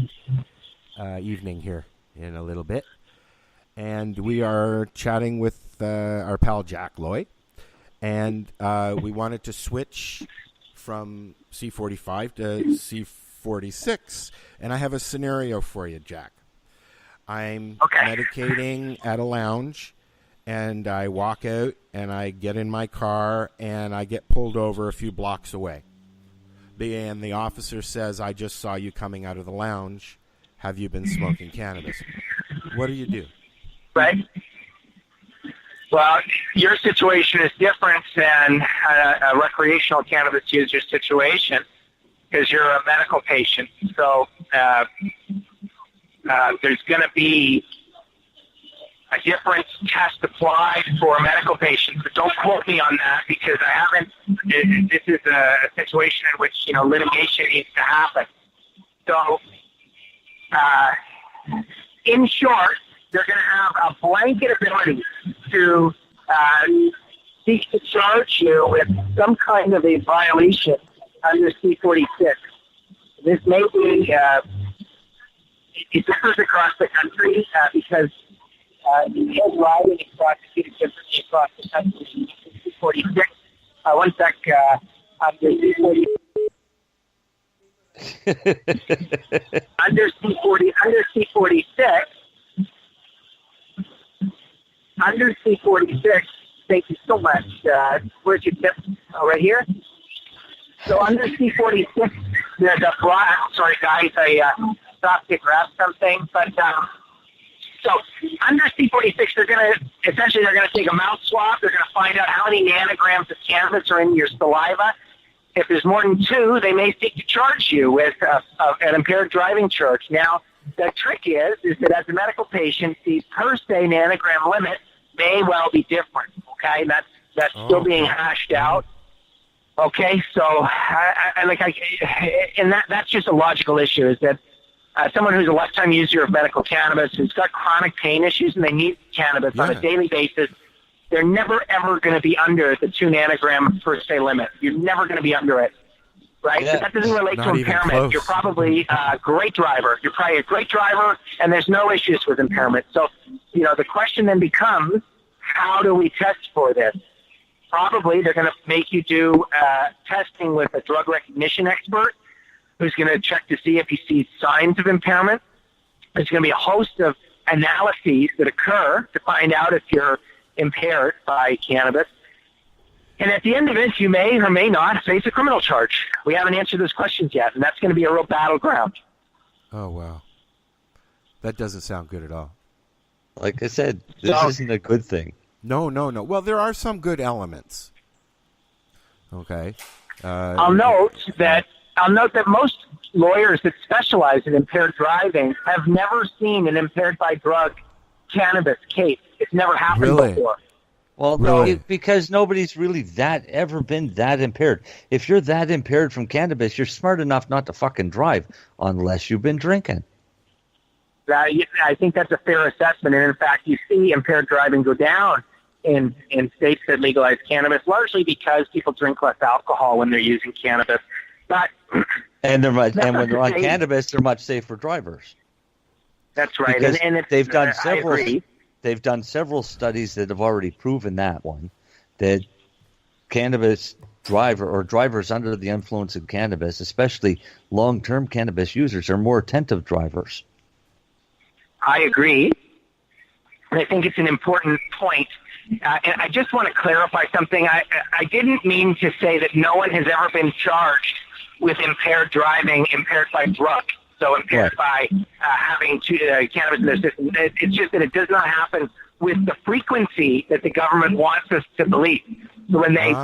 Speaker 7: evening here in a little bit. And we are chatting with our pal Jack Lloyd. And we wanted to switch from C45 to C46. And I have a scenario for you, Jack. I'm medicating at a lounge. and I walk out and I get in my car and I get pulled over a few blocks away. And the officer says, I just saw you coming out of the lounge. Have you been smoking cannabis? What do you do?
Speaker 9: Right. Well, your situation is different than a recreational cannabis user situation because you're a medical patient. So there's going to be a different test applied for medical patients, but don't quote me on that because I haven't. This is a situation in which litigation needs to happen. So, in short, they're going to have a blanket ability to seek to charge you with some kind of a violation under C-46. This may be it differs across the country because head riding is prosecuted differently across the country. C-46. One sec. Under C-46. Under C-46. Thank you so much. Where's your tip? Oh, right here. So under C-46, there's a broad. Sorry, guys, I stopped to grab something, but. So under C-46, they're going to take a mouth swab. They're going to find out how many nanograms of cannabis are in your saliva. If there's more than 2, they may seek to charge you with an impaired driving charge. Now, the trick is that as a medical patient, the per se nanogram limit may well be different. Okay, that's still being hashed out. Okay, so that's just a logical issue. Is that someone who's a lifetime user of medical cannabis, who's got chronic pain issues, and they need cannabis on a daily basis, they're never, ever going to be under the 2 nanogram per se limit. You're never going to be under it, right?
Speaker 7: Yeah.
Speaker 9: But that doesn't relate to impairment. You're probably a great driver. You're probably a great driver, and there's no issues with impairment. So, the question then becomes, how do we test for this? Probably they're going to make you do testing with a drug recognition expert who's going to check to see if he sees signs of impairment. There's going to be a host of analyses that occur to find out if you're impaired by cannabis. And at the end of it, you may or may not face a criminal charge. We haven't answered those questions yet, and that's going to be a real battleground.
Speaker 7: Oh, wow. That doesn't sound good at all.
Speaker 8: Like I said, this isn't a good thing.
Speaker 7: No. Well, there are some good elements. Okay.
Speaker 9: I'll note that most lawyers that specialize in impaired driving have never seen an impaired by drug cannabis case. It's never happened before.
Speaker 8: Well, no, because nobody's really ever been that impaired. If you're that impaired from cannabis, you're smart enough not to fucking drive unless you've been drinking.
Speaker 9: I think that's a fair assessment. And in fact, you see impaired driving go down in states that legalize cannabis, largely because people drink less alcohol when they're using cannabis. But
Speaker 8: and when they're on cannabis, they're much safer drivers.
Speaker 9: That's right.
Speaker 8: Because
Speaker 9: and
Speaker 8: they've done several. They've done several studies that have already proven that cannabis drivers under the influence of cannabis, especially long-term cannabis users, are more attentive drivers.
Speaker 9: I agree. And I think it's an important point. And I just want to clarify something. I didn't mean to say that no one has ever been charged with impaired driving, impaired by drug. So impaired by having cannabis in their system. It's just that it does not happen with the frequency that the government wants us to believe. So when they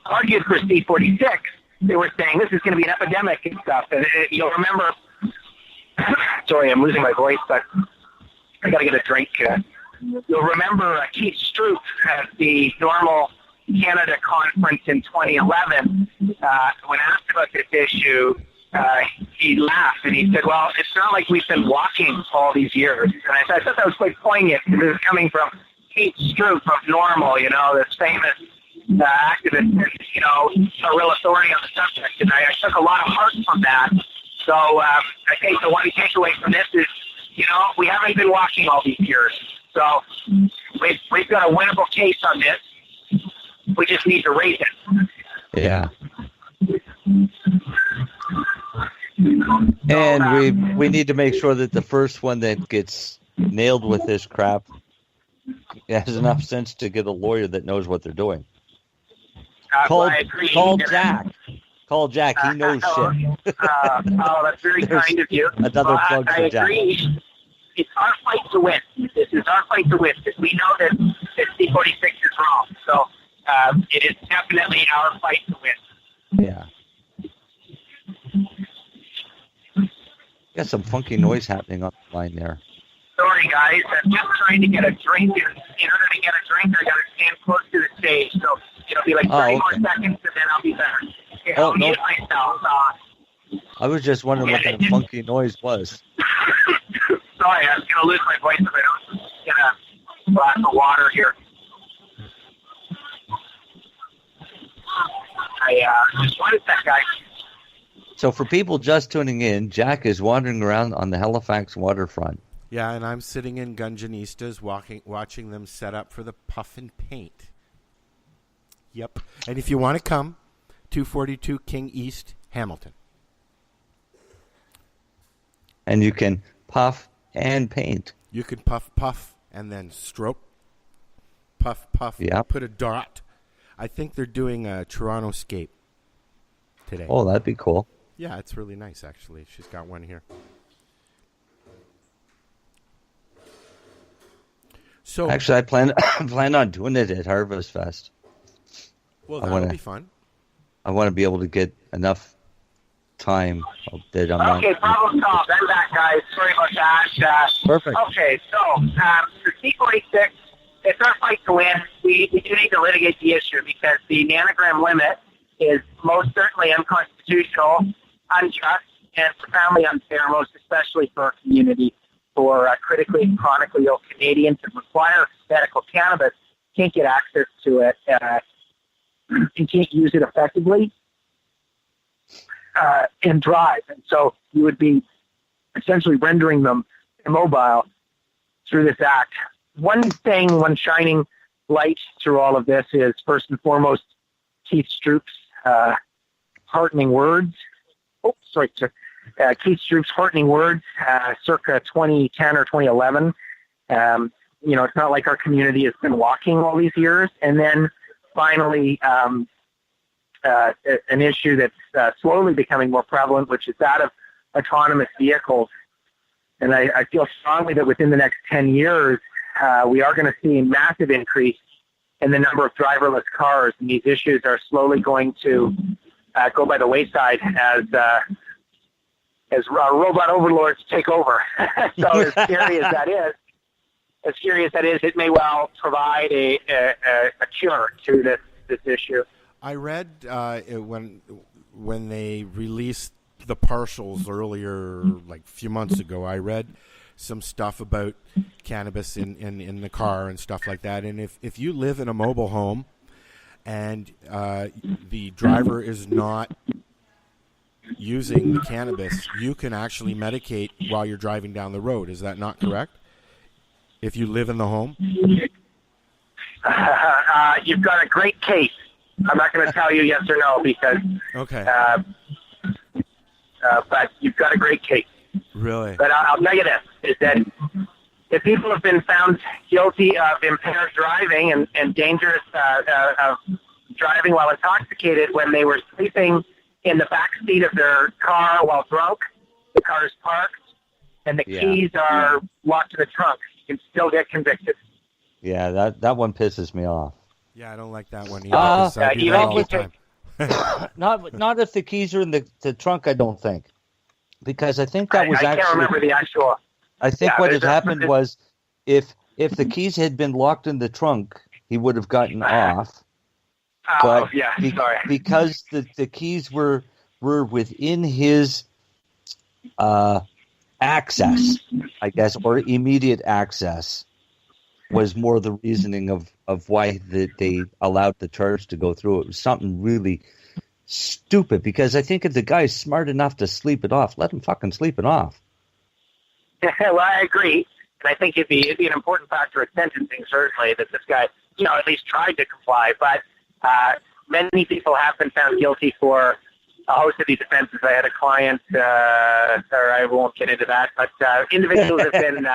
Speaker 9: argued for C-46, they were saying this is going to be an epidemic and stuff. And you'll remember, sorry, I'm losing my voice, but I got to get a drink. You'll remember Keith Stroop at the Normal Canada conference in 2011, when asked about this issue, he laughed and he said, well, it's not like we've been walking all these years. And I thought that was quite poignant because it was coming from Keith Stroop of Normal, this famous activist, a real authority on the subject. And I took a lot of heart from that. So I think the one takeaway from this is, we haven't been walking all these years. So we've got a winnable case on this. We just need to raise it.
Speaker 8: Yeah. And we need to make sure that the first one that gets nailed with this crap has enough sense to get a lawyer that knows what they're doing.
Speaker 9: Well, I agree.
Speaker 8: Call Jack. Call Jack. He knows shit.
Speaker 9: That's very kind of you.
Speaker 8: Another plug
Speaker 9: I
Speaker 8: for Jack.
Speaker 9: agree. It's our fight to win. This is our fight to win because we know that C46 is wrong. So it is definitely our fight to win.
Speaker 8: Yeah. Got some funky noise happening on the line there.
Speaker 9: Sorry, guys. I'm just trying to get a drink. In order to get a drink, I got to stand close to the stage. So it'll be like 30 more seconds, and then I'll be better. Okay, I'll mute myself.
Speaker 8: I was just wondering what that funky noise was.
Speaker 9: Sorry, I was going to lose my voice if I don't get a glass of water here. Just one sec, guys.
Speaker 8: So for people just tuning in, Jack is wandering around on the Halifax waterfront.
Speaker 7: Yeah, and I'm sitting in Gunjanistas watching them set up for the puff and paint. Yep. And if you want to come, 242 King East, Hamilton.
Speaker 8: And you can puff and paint.
Speaker 7: You can puff, and then stroke. Puff,
Speaker 8: Yep.
Speaker 7: put a dot. I think they're doing a Toronto scape today.
Speaker 8: Oh, that'd be cool.
Speaker 7: Yeah, it's really nice, actually. She's got one here. So
Speaker 8: actually, I plan on doing it at Harvest Fest.
Speaker 7: Well, that'll be fun.
Speaker 8: I want to be able to get enough time that I'm not.
Speaker 9: Okay, problem solved. I'm back, guys. Sorry about that.
Speaker 8: Perfect.
Speaker 9: Okay, so for C46, it's our fight to win. We do need to litigate the issue because the nanogram limit is most certainly unconstitutional, unjust, and profoundly unfair, most especially for our community. For critically and chronically ill Canadians that require medical cannabis, can't get access to it and can't use it effectively and drive. And so you would be essentially rendering them immobile through this act. One shining light through all of this is, first and foremost, Keith Stroop's heartening words. Oh, sorry, sir. Keith Stroop's heartening words, circa 2010 or 2011. It's not like our community has been walking all these years. And then finally, an issue that's slowly becoming more prevalent, which is that of autonomous vehicles. And I feel strongly that within the next 10 years, we are going to see a massive increase in the number of driverless cars. And these issues are slowly going to go by the wayside as robot overlords take over. So as scary as that is, it may well provide a cure to this issue.
Speaker 7: I read when they released the partials earlier, like a few months ago, I read some stuff about cannabis in the car and stuff like that. And if you live in a mobile home and the driver is not using the cannabis, you can actually medicate while you're driving down the road. Is that not correct? If you live in the home?
Speaker 9: You've got a great case. I'm not going to tell you yes or no because...
Speaker 7: Okay.
Speaker 9: But you've got a great case.
Speaker 7: Really?
Speaker 9: But I'll tell you this, is that if people have been found guilty of impaired driving and dangerous of driving while intoxicated when they were sleeping in the back seat of their car while drunk, the car is parked, and the keys are locked in the trunk, you can still get convicted.
Speaker 8: Yeah, that one pisses me off.
Speaker 7: Yeah, I don't like that one either. I do that all the time.
Speaker 8: Not if the keys are in the trunk, I don't think. Because I think that was
Speaker 9: I can't remember the actual...
Speaker 8: I think what had happened was if the keys had been locked in the trunk, he would have gotten off. But
Speaker 9: sorry.
Speaker 8: Because the keys were within his access, I guess, or immediate access, was more the reasoning of why they allowed the charge to go through. It was something really stupid, because I think if the guy's smart enough to sleep it off, let him fucking sleep it off.
Speaker 9: Well, I agree. And I think it'd be an important factor of sentencing, certainly, that this guy, at least tried to comply. But many people have been found guilty for a host of these offenses. I had a client, sorry, I won't get into that, but individuals have been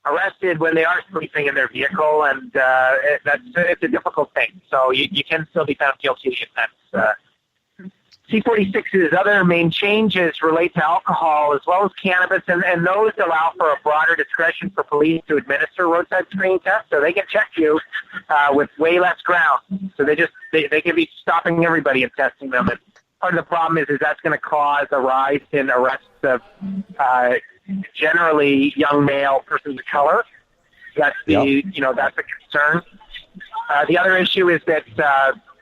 Speaker 9: arrested when they are sleeping in their vehicle, and it's a difficult thing. So you can still be found guilty of the offense. C-46's other main changes relate to alcohol as well as cannabis, and those allow for a broader discretion for police to administer roadside screening tests, so they can check you with way less ground. So they can be stopping everybody and testing them. And part of the problem is that's going to cause a rise in arrests of generally young male persons of color. That's that's a concern. The other issue is that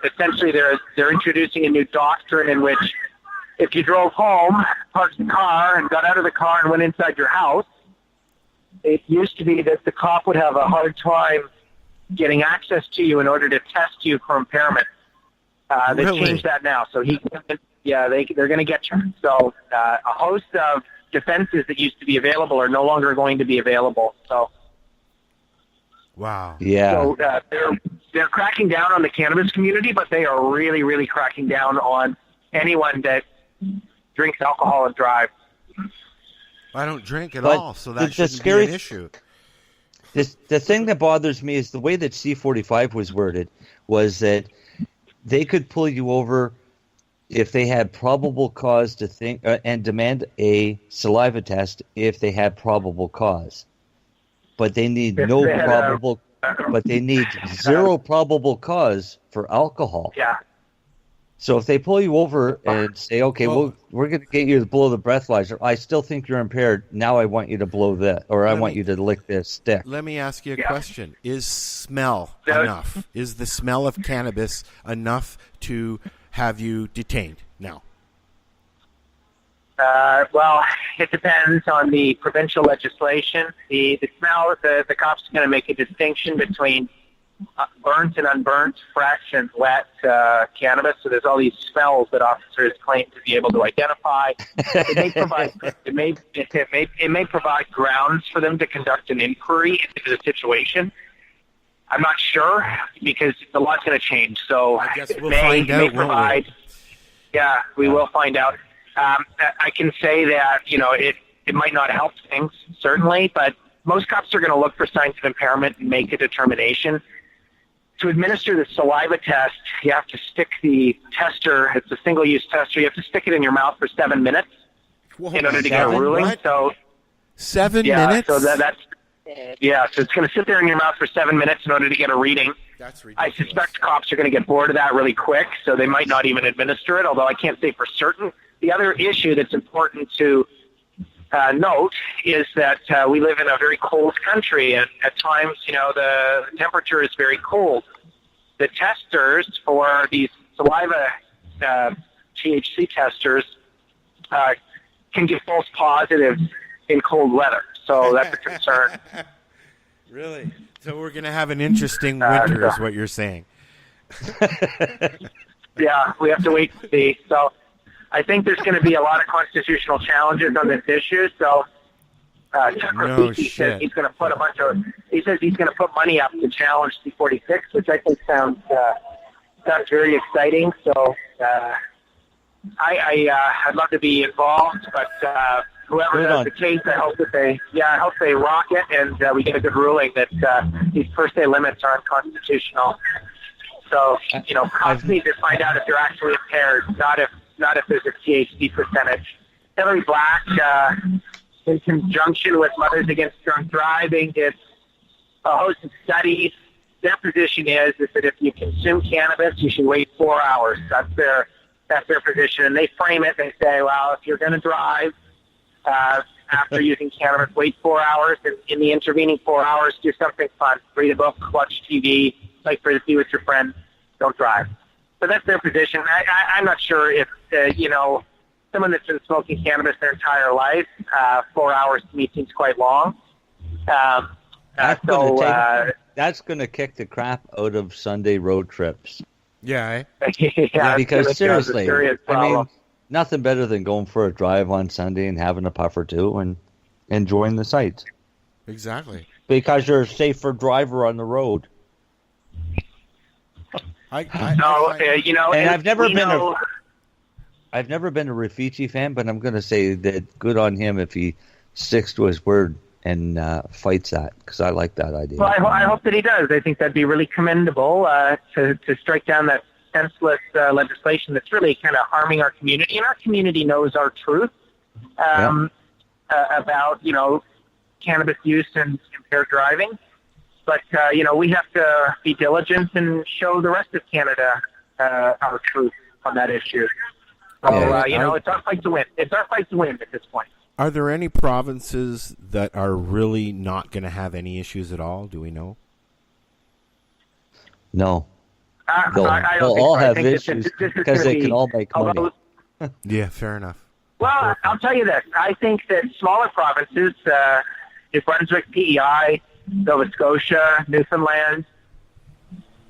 Speaker 9: essentially they're introducing a new doctrine in which if you drove home, parked the car, and got out of the car and went inside your house, it used to be that the cop would have a hard time getting access to you in order to test you for impairment. They've changed that now, so they're going to get you. So a host of defenses that used to be available are no longer going to be available. So.
Speaker 7: Wow.
Speaker 8: Yeah.
Speaker 9: So they're cracking down on the cannabis community, but they are really, really cracking down on anyone that drinks alcohol and drives.
Speaker 7: I don't drink at all, so that shouldn't be an issue.
Speaker 8: The thing that bothers me is the way that C-45 was worded was that they could pull you over if they had probable cause to think and demand a saliva test if they had probable cause. But they need but they need zero probable cause for alcohol.
Speaker 9: Yeah.
Speaker 8: So if they pull you over and say, okay, we're going to get you to blow the breathalyzer, I still think you're impaired. Now I want you to blow that, or I want you to lick this stick.
Speaker 7: Let me ask you a question. Is smell enough? Is the smell of cannabis enough to have you detained now?
Speaker 9: Well, it depends on the provincial legislation. The smell, the cops are going to make a distinction between burnt and unburnt, fresh and wet cannabis. So there's all these smells that officers claim to be able to identify. It may provide grounds for them to conduct an inquiry into the situation. I'm not sure because the law's going to change. So
Speaker 7: I guess we'll find out. Won't we?
Speaker 9: Yeah, we will find out. I can say that, it might not help things, certainly, but most cops are going to look for signs of impairment and make a determination. To administer the saliva test, you have to stick the tester, it's a single-use tester, you have to stick it in your mouth for 7 minutes in order to get a ruling.
Speaker 7: What?
Speaker 9: So
Speaker 7: 7 minutes?
Speaker 9: So so it's going to sit there in your mouth for 7 minutes in order to get a reading.
Speaker 7: That's ridiculous.
Speaker 9: I suspect cops are going to get bored of that really quick, so they might not even administer it, although I can't say for certain. The other issue that's important to note is that we live in a very cold country, and at times, the temperature is very cold. The testers for these saliva THC testers can give false positives in cold weather, so that's a concern.
Speaker 7: Really? So we're going to have an interesting winter is what you're saying.
Speaker 9: Yeah, we have to wait to see. So I think there's going to be a lot of constitutional challenges on this issue. So He says he's going to put money up to challenge C-46, which I think sounds very exciting. So I'd love to be involved, but whoever does the case, I hope they rock it and we get a good ruling that these per se limits are unconstitutional. So cops need to find out if you're actually impaired, not if there's a THC percentage. Hillary Black, in conjunction with Mothers Against Drunk Driving, did a host of studies. Their position is that if you consume cannabis, you should wait 4 hours. That's their position, and they frame it. They say, well, if you're going to drive after using cannabis, wait 4 hours. And in the intervening 4 hours, do something fun: read a book, watch TV, like for to be with your friends. Don't drive. So that's their position. I'm not sure if someone that's been smoking cannabis their entire life, 4 hours to me seems quite long.
Speaker 8: That's going to kick the crap out of Sunday road trips.
Speaker 7: Yeah.
Speaker 9: Yeah,
Speaker 8: because seriously, nothing better than going for a drive on Sunday and having a puff or two and enjoying the sights.
Speaker 7: Exactly.
Speaker 8: Because you're a safer driver on the road.
Speaker 9: I've
Speaker 8: never been a Rafiki fan, but I'm going to say that good on him if he sticks to his word and fights that, because I like that idea.
Speaker 9: Well, I hope that he does. I think that'd be really commendable to strike down that senseless legislation that's really kind of harming our community, and our community knows our truth about cannabis use and impaired driving. But we have to be diligent and show the rest of Canada our truth on that issue. So it's our fight to win. It's our fight to win at this point.
Speaker 7: Are there any provinces that are really not going to have any issues at all? Do we know?
Speaker 8: No.
Speaker 9: They'll
Speaker 8: all have issues because they can all make money.
Speaker 7: Yeah, fair enough.
Speaker 9: Well, I'll tell you this. I think that smaller provinces, New Brunswick, PEI, Nova Scotia, Newfoundland,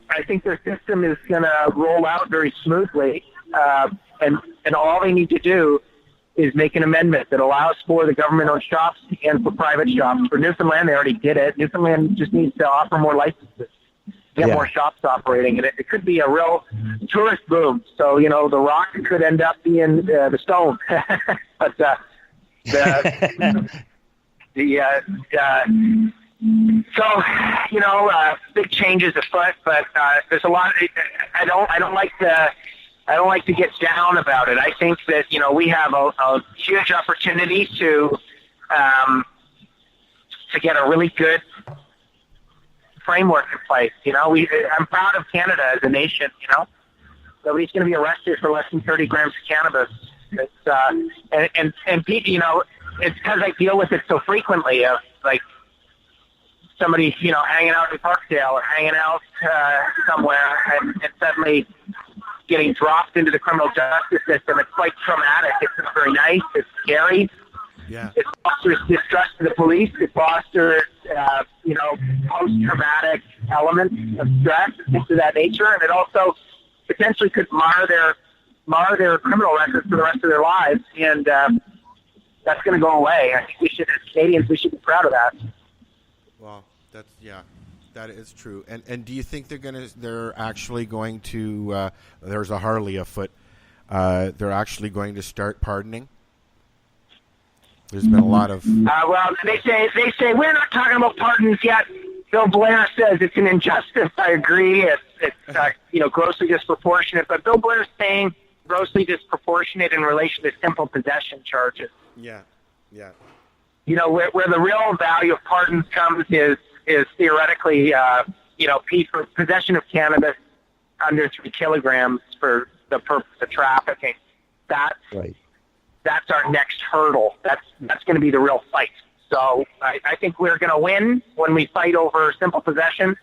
Speaker 9: I think their system is going to roll out very smoothly. And all they need to do is make an amendment that allows for the government-owned shops and for private shops. For Newfoundland, they already did it. Newfoundland just needs to offer more licenses, get more shops operating, and it could be a real tourist boom. So, the Rock could end up being the Stone. But big changes afoot, but there's a lot. I don't like to get down about it. I think that we have a huge opportunity to get a really good framework in place. I'm proud of Canada as a nation. Nobody's going to be arrested for less than 30 grams of cannabis. It's and it's because I deal with it so frequently. Of like somebody hanging out in Parkdale or hanging out somewhere and suddenly getting dropped into the criminal justice system. It's quite traumatic. It's not very nice. It's scary.
Speaker 7: Yeah.
Speaker 9: It fosters distrust of the police. It fosters, post-traumatic elements of stress and things of that nature. And it also potentially could mar their criminal records for the rest of their lives. And that's going to go away. I think as Canadians, we should be proud of that.
Speaker 7: Well, that is true. And do you think they're actually going to? There's a Harley afoot. They're actually going to start pardoning. There's been a lot of.
Speaker 9: Well, they say we're not talking about pardons yet. Bill Blair says it's an injustice. I agree. It's grossly disproportionate. But Bill Blair's saying grossly disproportionate in relation to simple possession charges.
Speaker 7: Yeah.
Speaker 9: Where the real value of pardons comes is theoretically, for possession of cannabis under 3 kilograms for the purpose of trafficking. That's right. That's our next hurdle. That's going to be the real fight. So I think we're going to win when we fight over simple possession.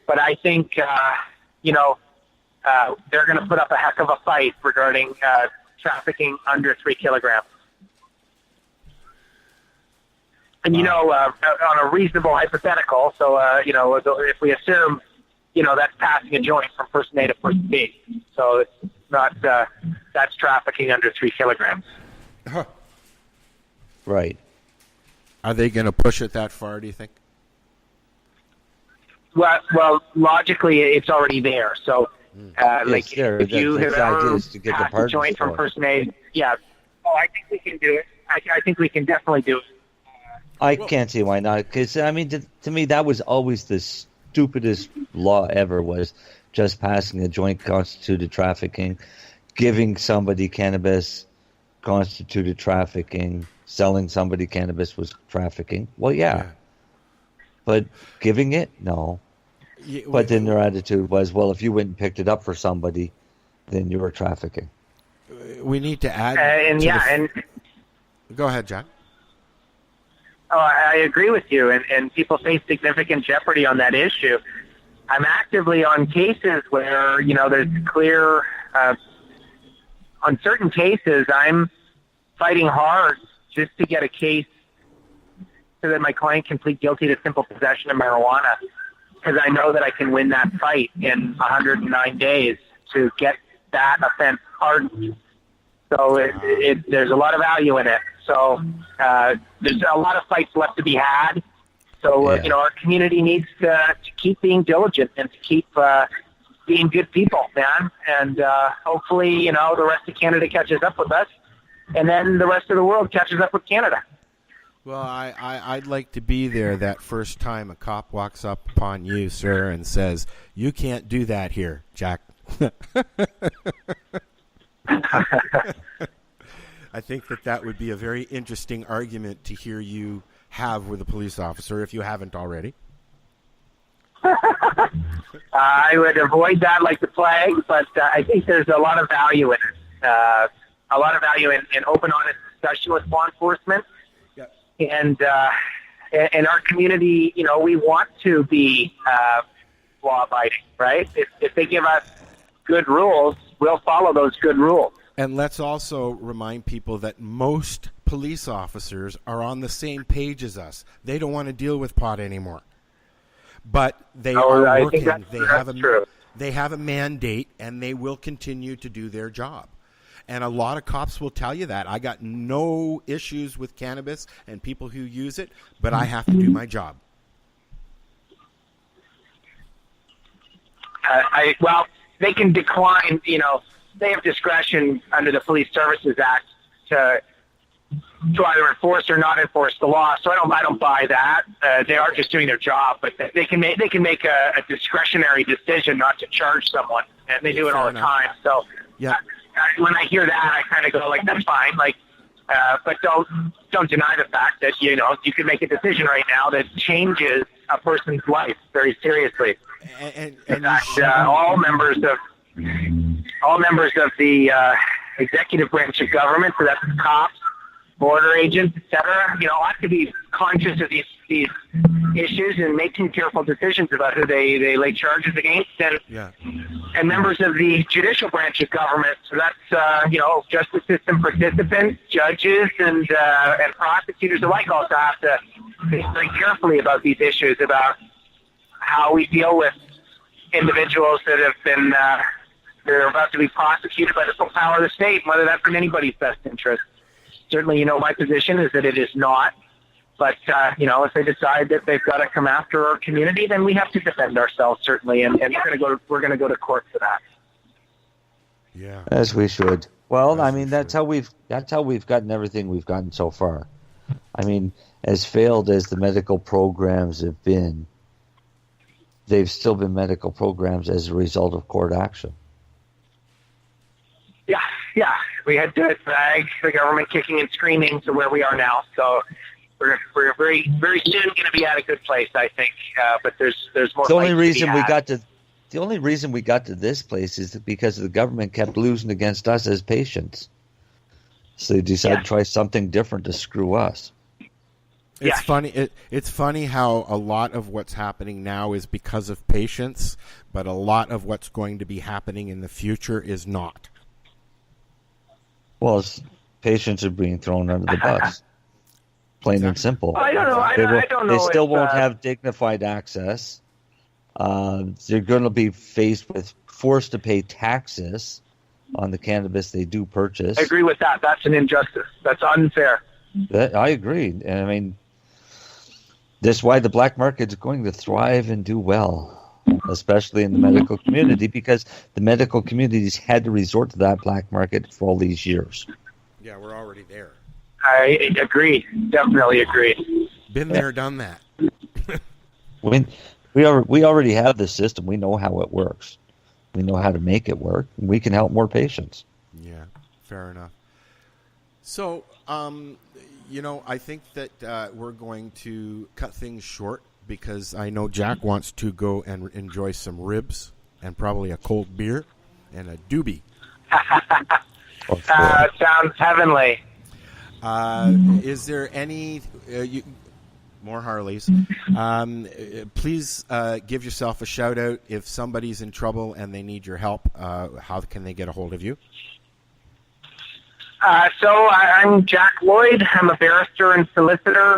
Speaker 9: But I think, they're going to put up a heck of a fight regarding trafficking under 3 kilograms. And, on a reasonable hypothetical, so, if we assume, that's passing a joint from person A to person B. So it's not, that's trafficking under 3 kilograms.
Speaker 7: Huh.
Speaker 8: Right.
Speaker 7: Are they going to push it that far, do you think?
Speaker 9: Well, logically, it's already there. So, if you have ever passed a joint from person A, I think we can do it. I think we can definitely do it.
Speaker 8: I can't see why not. Because, to me, that was always the stupidest law ever, was just passing a joint constituted trafficking, giving somebody cannabis constituted trafficking, selling somebody cannabis was trafficking. Well, yeah. But giving it, no. Yeah, but then their attitude was, well, if you went and picked it up for somebody, then you were trafficking.
Speaker 7: We need to add... Go ahead, Jack.
Speaker 9: Oh, I agree with you, and people face significant jeopardy on that issue. I'm actively on cases where, there's clear, on certain cases, I'm fighting hard just to get a case so that my client can plead guilty to simple possession of marijuana, because I know that I can win that fight in 109 days to get that offense pardoned. So there's a lot of value in it. So there's a lot of fights left to be had. So, our community needs to keep being diligent and to keep being good people, man. And hopefully, the rest of Canada catches up with us. And then the rest of the world catches up with Canada.
Speaker 7: Well, I'd like to be there that first time a cop walks up upon you, sir, and says, "You can't do that here, Jack." I think that would be a very interesting argument to hear you have with a police officer, if you haven't already.
Speaker 9: I would avoid that like the plague, but I think there's a lot of value in it. A lot of value in open, honest discussion with law enforcement.
Speaker 7: Yep.
Speaker 9: And in our community, we want to be law-abiding, right? If they give us good rules, we'll follow those good rules.
Speaker 7: And let's also remind people that most police officers are on the same page as us. They don't want to deal with pot anymore. But they are working. They have a mandate, and they will continue to do their job. And a lot of cops will tell you that. I got no issues with cannabis and people who use it, but I have to do my job.
Speaker 9: Well, they can decline, they have discretion under the Police Services Act to either enforce or not enforce the law. So I don't buy that. They are just doing their job, but they can make a discretionary decision not to charge someone, and they do it all the time. So when I hear that, I kind of go like, that's fine. But don't deny the fact that you could make a decision right now that changes a person's life very seriously.
Speaker 7: And
Speaker 9: in fact, all members of the executive branch of government, so that's cops, border agents, etc., ought to be conscious of these issues and making careful decisions about who they lay charges against, and members of the judicial branch of government. So that's justice system participants, judges, and prosecutors alike also have to think very carefully about these issues, about how we deal with individuals that have been they're about to be prosecuted by the full power of the state, whether that's in anybody's best interest. Certainly, my position is that it is not. But, if they decide that they've got to come after our community, then we have to defend ourselves, certainly, and we're going to go to court for that.
Speaker 7: Yeah.
Speaker 8: As we should. Well, that's how we've gotten everything we've gotten so far. I mean, as failed as the medical programs have been, they've still been medical programs as a result of court action.
Speaker 9: Yeah. We had to drag the government kicking and screaming to where we are now. So we're very, very soon going to be at a good place, I think. But there's more.
Speaker 8: The only reason we got to this place is because the government kept losing against us as patients. So they decided to try something different to screw us.
Speaker 7: It's funny. It's funny how a lot of what's happening now is because of patience, but a lot of what's going to be happening in the future is not.
Speaker 8: Well, patients are being thrown under the bus, plain and simple.
Speaker 9: I don't know. I don't know.
Speaker 8: They still won't have dignified access. They're going to be faced with forced to pay taxes on the cannabis they do purchase.
Speaker 9: I agree with that. That's an injustice. That's unfair.
Speaker 8: I agree. And I mean, that's why the black market is going to thrive and do well, especially in the medical community, because the medical communities had to resort to that black market for all these years.
Speaker 7: Yeah, we're already there.
Speaker 9: I agree. Definitely agree.
Speaker 7: Been there, done that.
Speaker 8: We already have the system. We know how it works. We know how to make it work. We can help more patients.
Speaker 7: Yeah, fair enough. So, I think that we're going to cut things short because I know Jack wants to go and enjoy some ribs and probably a cold beer and a doobie.
Speaker 9: Sounds heavenly.
Speaker 7: Is there any more Harleys? Please give yourself a shout out if somebody's in trouble and they need your help. How can they get a hold of you?
Speaker 9: So I'm Jack Lloyd. I'm a barrister and solicitor.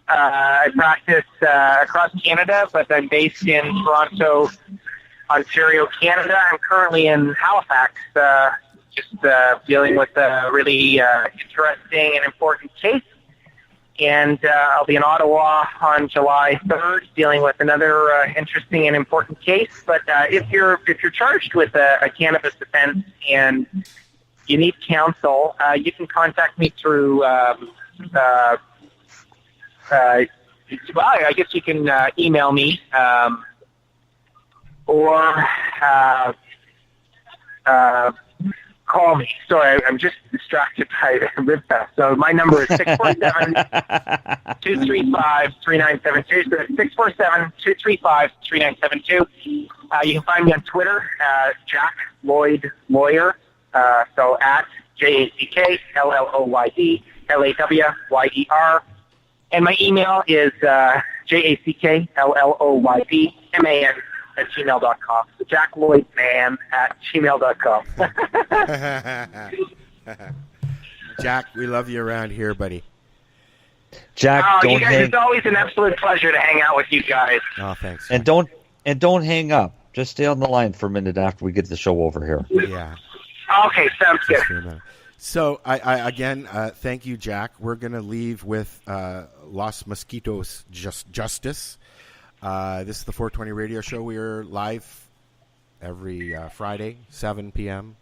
Speaker 9: I practice across Canada, but I'm based in Toronto, Ontario, Canada. I'm currently in Halifax, just dealing with a really interesting and important case. And I'll be in Ottawa on July 3rd, dealing with another interesting and important case. But if you're charged with a cannabis offense and you need counsel, you can contact me through well, I guess you can email me or call me. Sorry, I'm just distracted by RibFest. So my number is 647-235-3972. So it's 647-235-3972. You can find me on Twitter, Jack Lloyd Lawyer. So at JackLloyd And my email is JackLloydMan@gmail.com. So JackLloydMan@gmail.com.
Speaker 7: Jack, we love you around here, buddy.
Speaker 8: Jack,
Speaker 9: oh,
Speaker 8: don't
Speaker 9: you guys,
Speaker 8: hang.
Speaker 9: it's always an absolute pleasure to hang out with you guys.
Speaker 7: Oh, thanks.
Speaker 8: And don't hang up. Just stay on the line for a minute after we get the show over here.
Speaker 7: Yeah.
Speaker 9: Okay, sounds good.
Speaker 7: So, I again, thank you, Jack. We're going to leave with Los Mosquitos Justice. This is the 420 Radio Show. We are live every Friday, 7 p.m.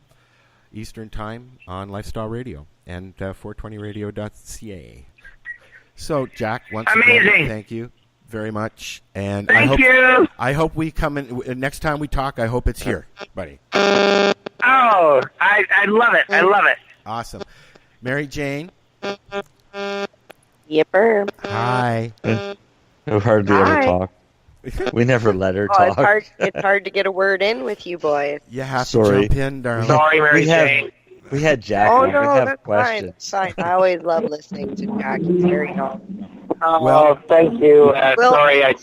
Speaker 7: Eastern Time on Lifestyle Radio and 420radio.ca. So, Jack, once again, thank you very much. And
Speaker 9: Thank you.
Speaker 7: I hope we come in next time we talk. I hope it's here, buddy.
Speaker 9: Oh, I love it. I love it.
Speaker 7: Awesome. Mary Jane.
Speaker 15: Yipper.
Speaker 7: Hi.
Speaker 8: We hardly ever
Speaker 15: Hi.
Speaker 8: talk. We never let her talk.
Speaker 15: It's hard to get a word in with you boys.
Speaker 7: You have
Speaker 8: Sorry.
Speaker 7: to jump in, darling.
Speaker 9: Sorry, Mary Jane.
Speaker 8: We had Jack.
Speaker 15: Oh,
Speaker 8: we
Speaker 15: no,
Speaker 8: have
Speaker 15: that's
Speaker 8: questions.
Speaker 15: fine. I always love listening to Jack. He's very awesome.
Speaker 9: Oh, thank you.
Speaker 15: Well-
Speaker 9: Sorry, I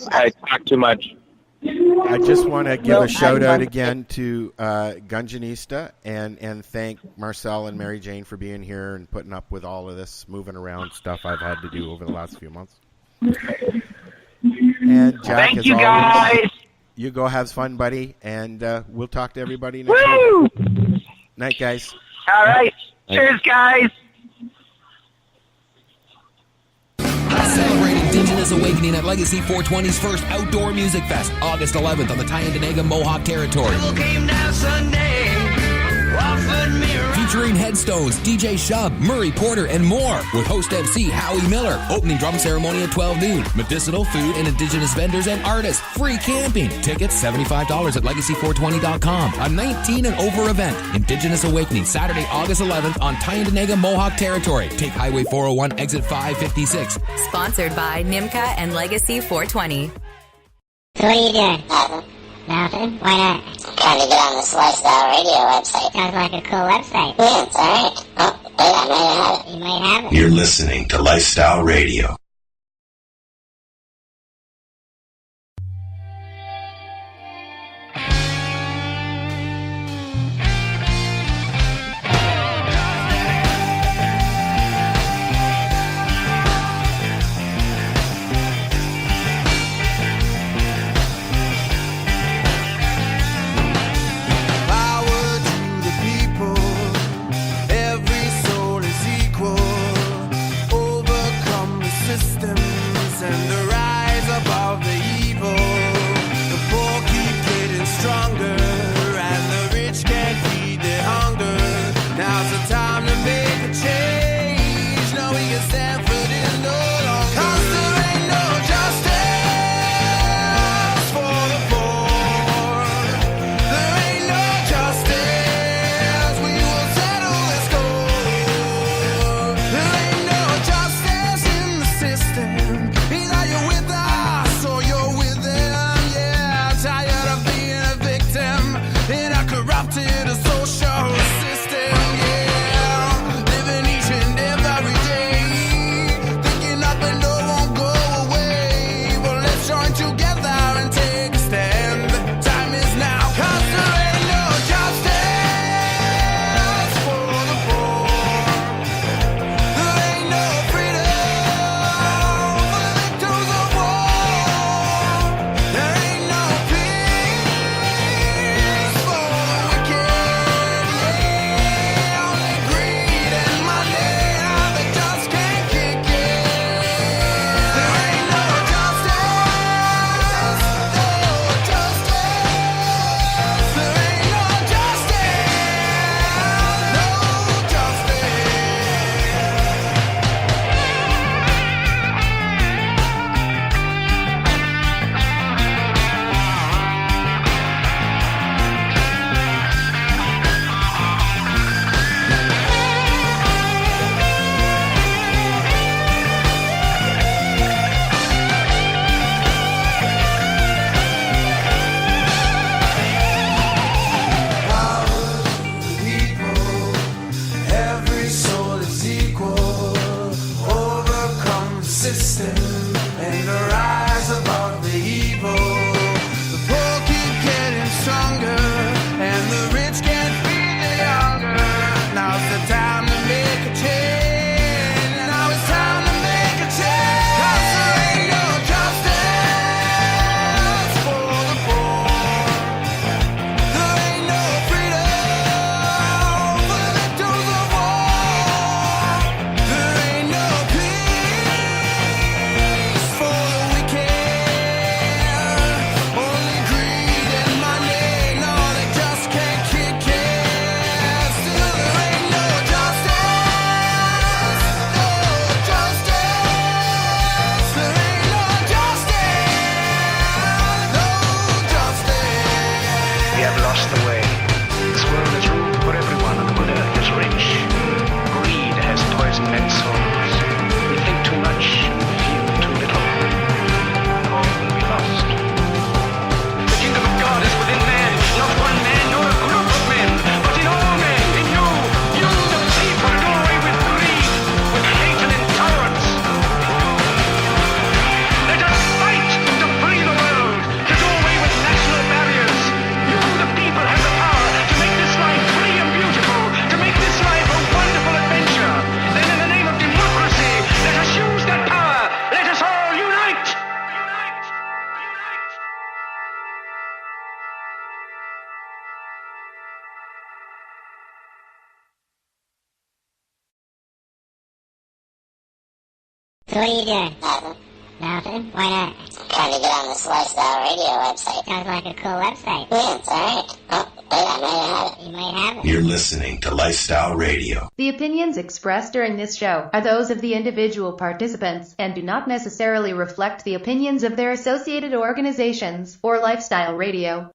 Speaker 9: talked too much.
Speaker 7: I just want to give
Speaker 15: Well,
Speaker 7: a shout
Speaker 15: I'm-
Speaker 7: out again to Gunjanista and thank Marcel and Mary Jane for being here and putting up with all of this moving around stuff I've had to do over the last few months. And Jack,
Speaker 9: Thank
Speaker 7: as
Speaker 9: you,
Speaker 7: always,
Speaker 9: guys.
Speaker 7: you go have fun, buddy, and we'll talk to everybody next
Speaker 9: Woo!
Speaker 7: week. Night, guys.
Speaker 9: All right. Cheers, guys.
Speaker 11: Celebrate Indigenous Awakening at Legacy 420's first outdoor music fest, August 11th on the Tyendinaga Mohawk Territory. Featuring Headstones, DJ Shub, Murray Porter, and more, with host MC Howie Miller. Opening drum ceremony at 12 noon. Medicinal, food, and Indigenous vendors and artists. Free camping. Tickets $75 at legacy420.com. A 19 and over event. Indigenous Awakening, Saturday, August 11th on Tyendinaga Mohawk Territory. Take Highway 401, exit 556.
Speaker 13: Sponsored by NIMCA and Legacy 420.
Speaker 2: So what are you doing? Nothing? Why not?
Speaker 3: Trying to get on this Lifestyle Radio website.
Speaker 2: Sounds like a cool website.
Speaker 3: Yeah, it's alright. Oh, wait, I might have it.
Speaker 2: You might have it.
Speaker 4: You're listening to Lifestyle Radio.
Speaker 14: Power to the people. Every soul is equal. Overcome the system.
Speaker 18: lost the way. This world has room for everyone, and the good earth is rich. Greed has poisoned men's souls. We think too much and feel too little. All will be lost. The kingdom of God is within man, not one man nor a group of men, but in all men, in you. You, the people, do away with greed, with hate and intolerance. Let us fight to free the world, to do away with national barriers. You, the people, have the power to make this life free and beautiful, to make this life a wonderful adventure. Then in the name of democracy, let us use that power. Let us all unite.
Speaker 2: So what are you doing?
Speaker 3: Nothing.
Speaker 2: Nothing? Why not?
Speaker 3: Trying to get on this Lifestyle Radio website.
Speaker 2: Sounds like a cool website.
Speaker 3: Yeah, it's alright. Oh, wait, I might have it.
Speaker 2: You might have it.
Speaker 4: You're listening to Lifestyle Radio.
Speaker 5: The opinions expressed during this show are those of the individual participants and do not necessarily reflect the opinions of their associated organizations or Lifestyle Radio.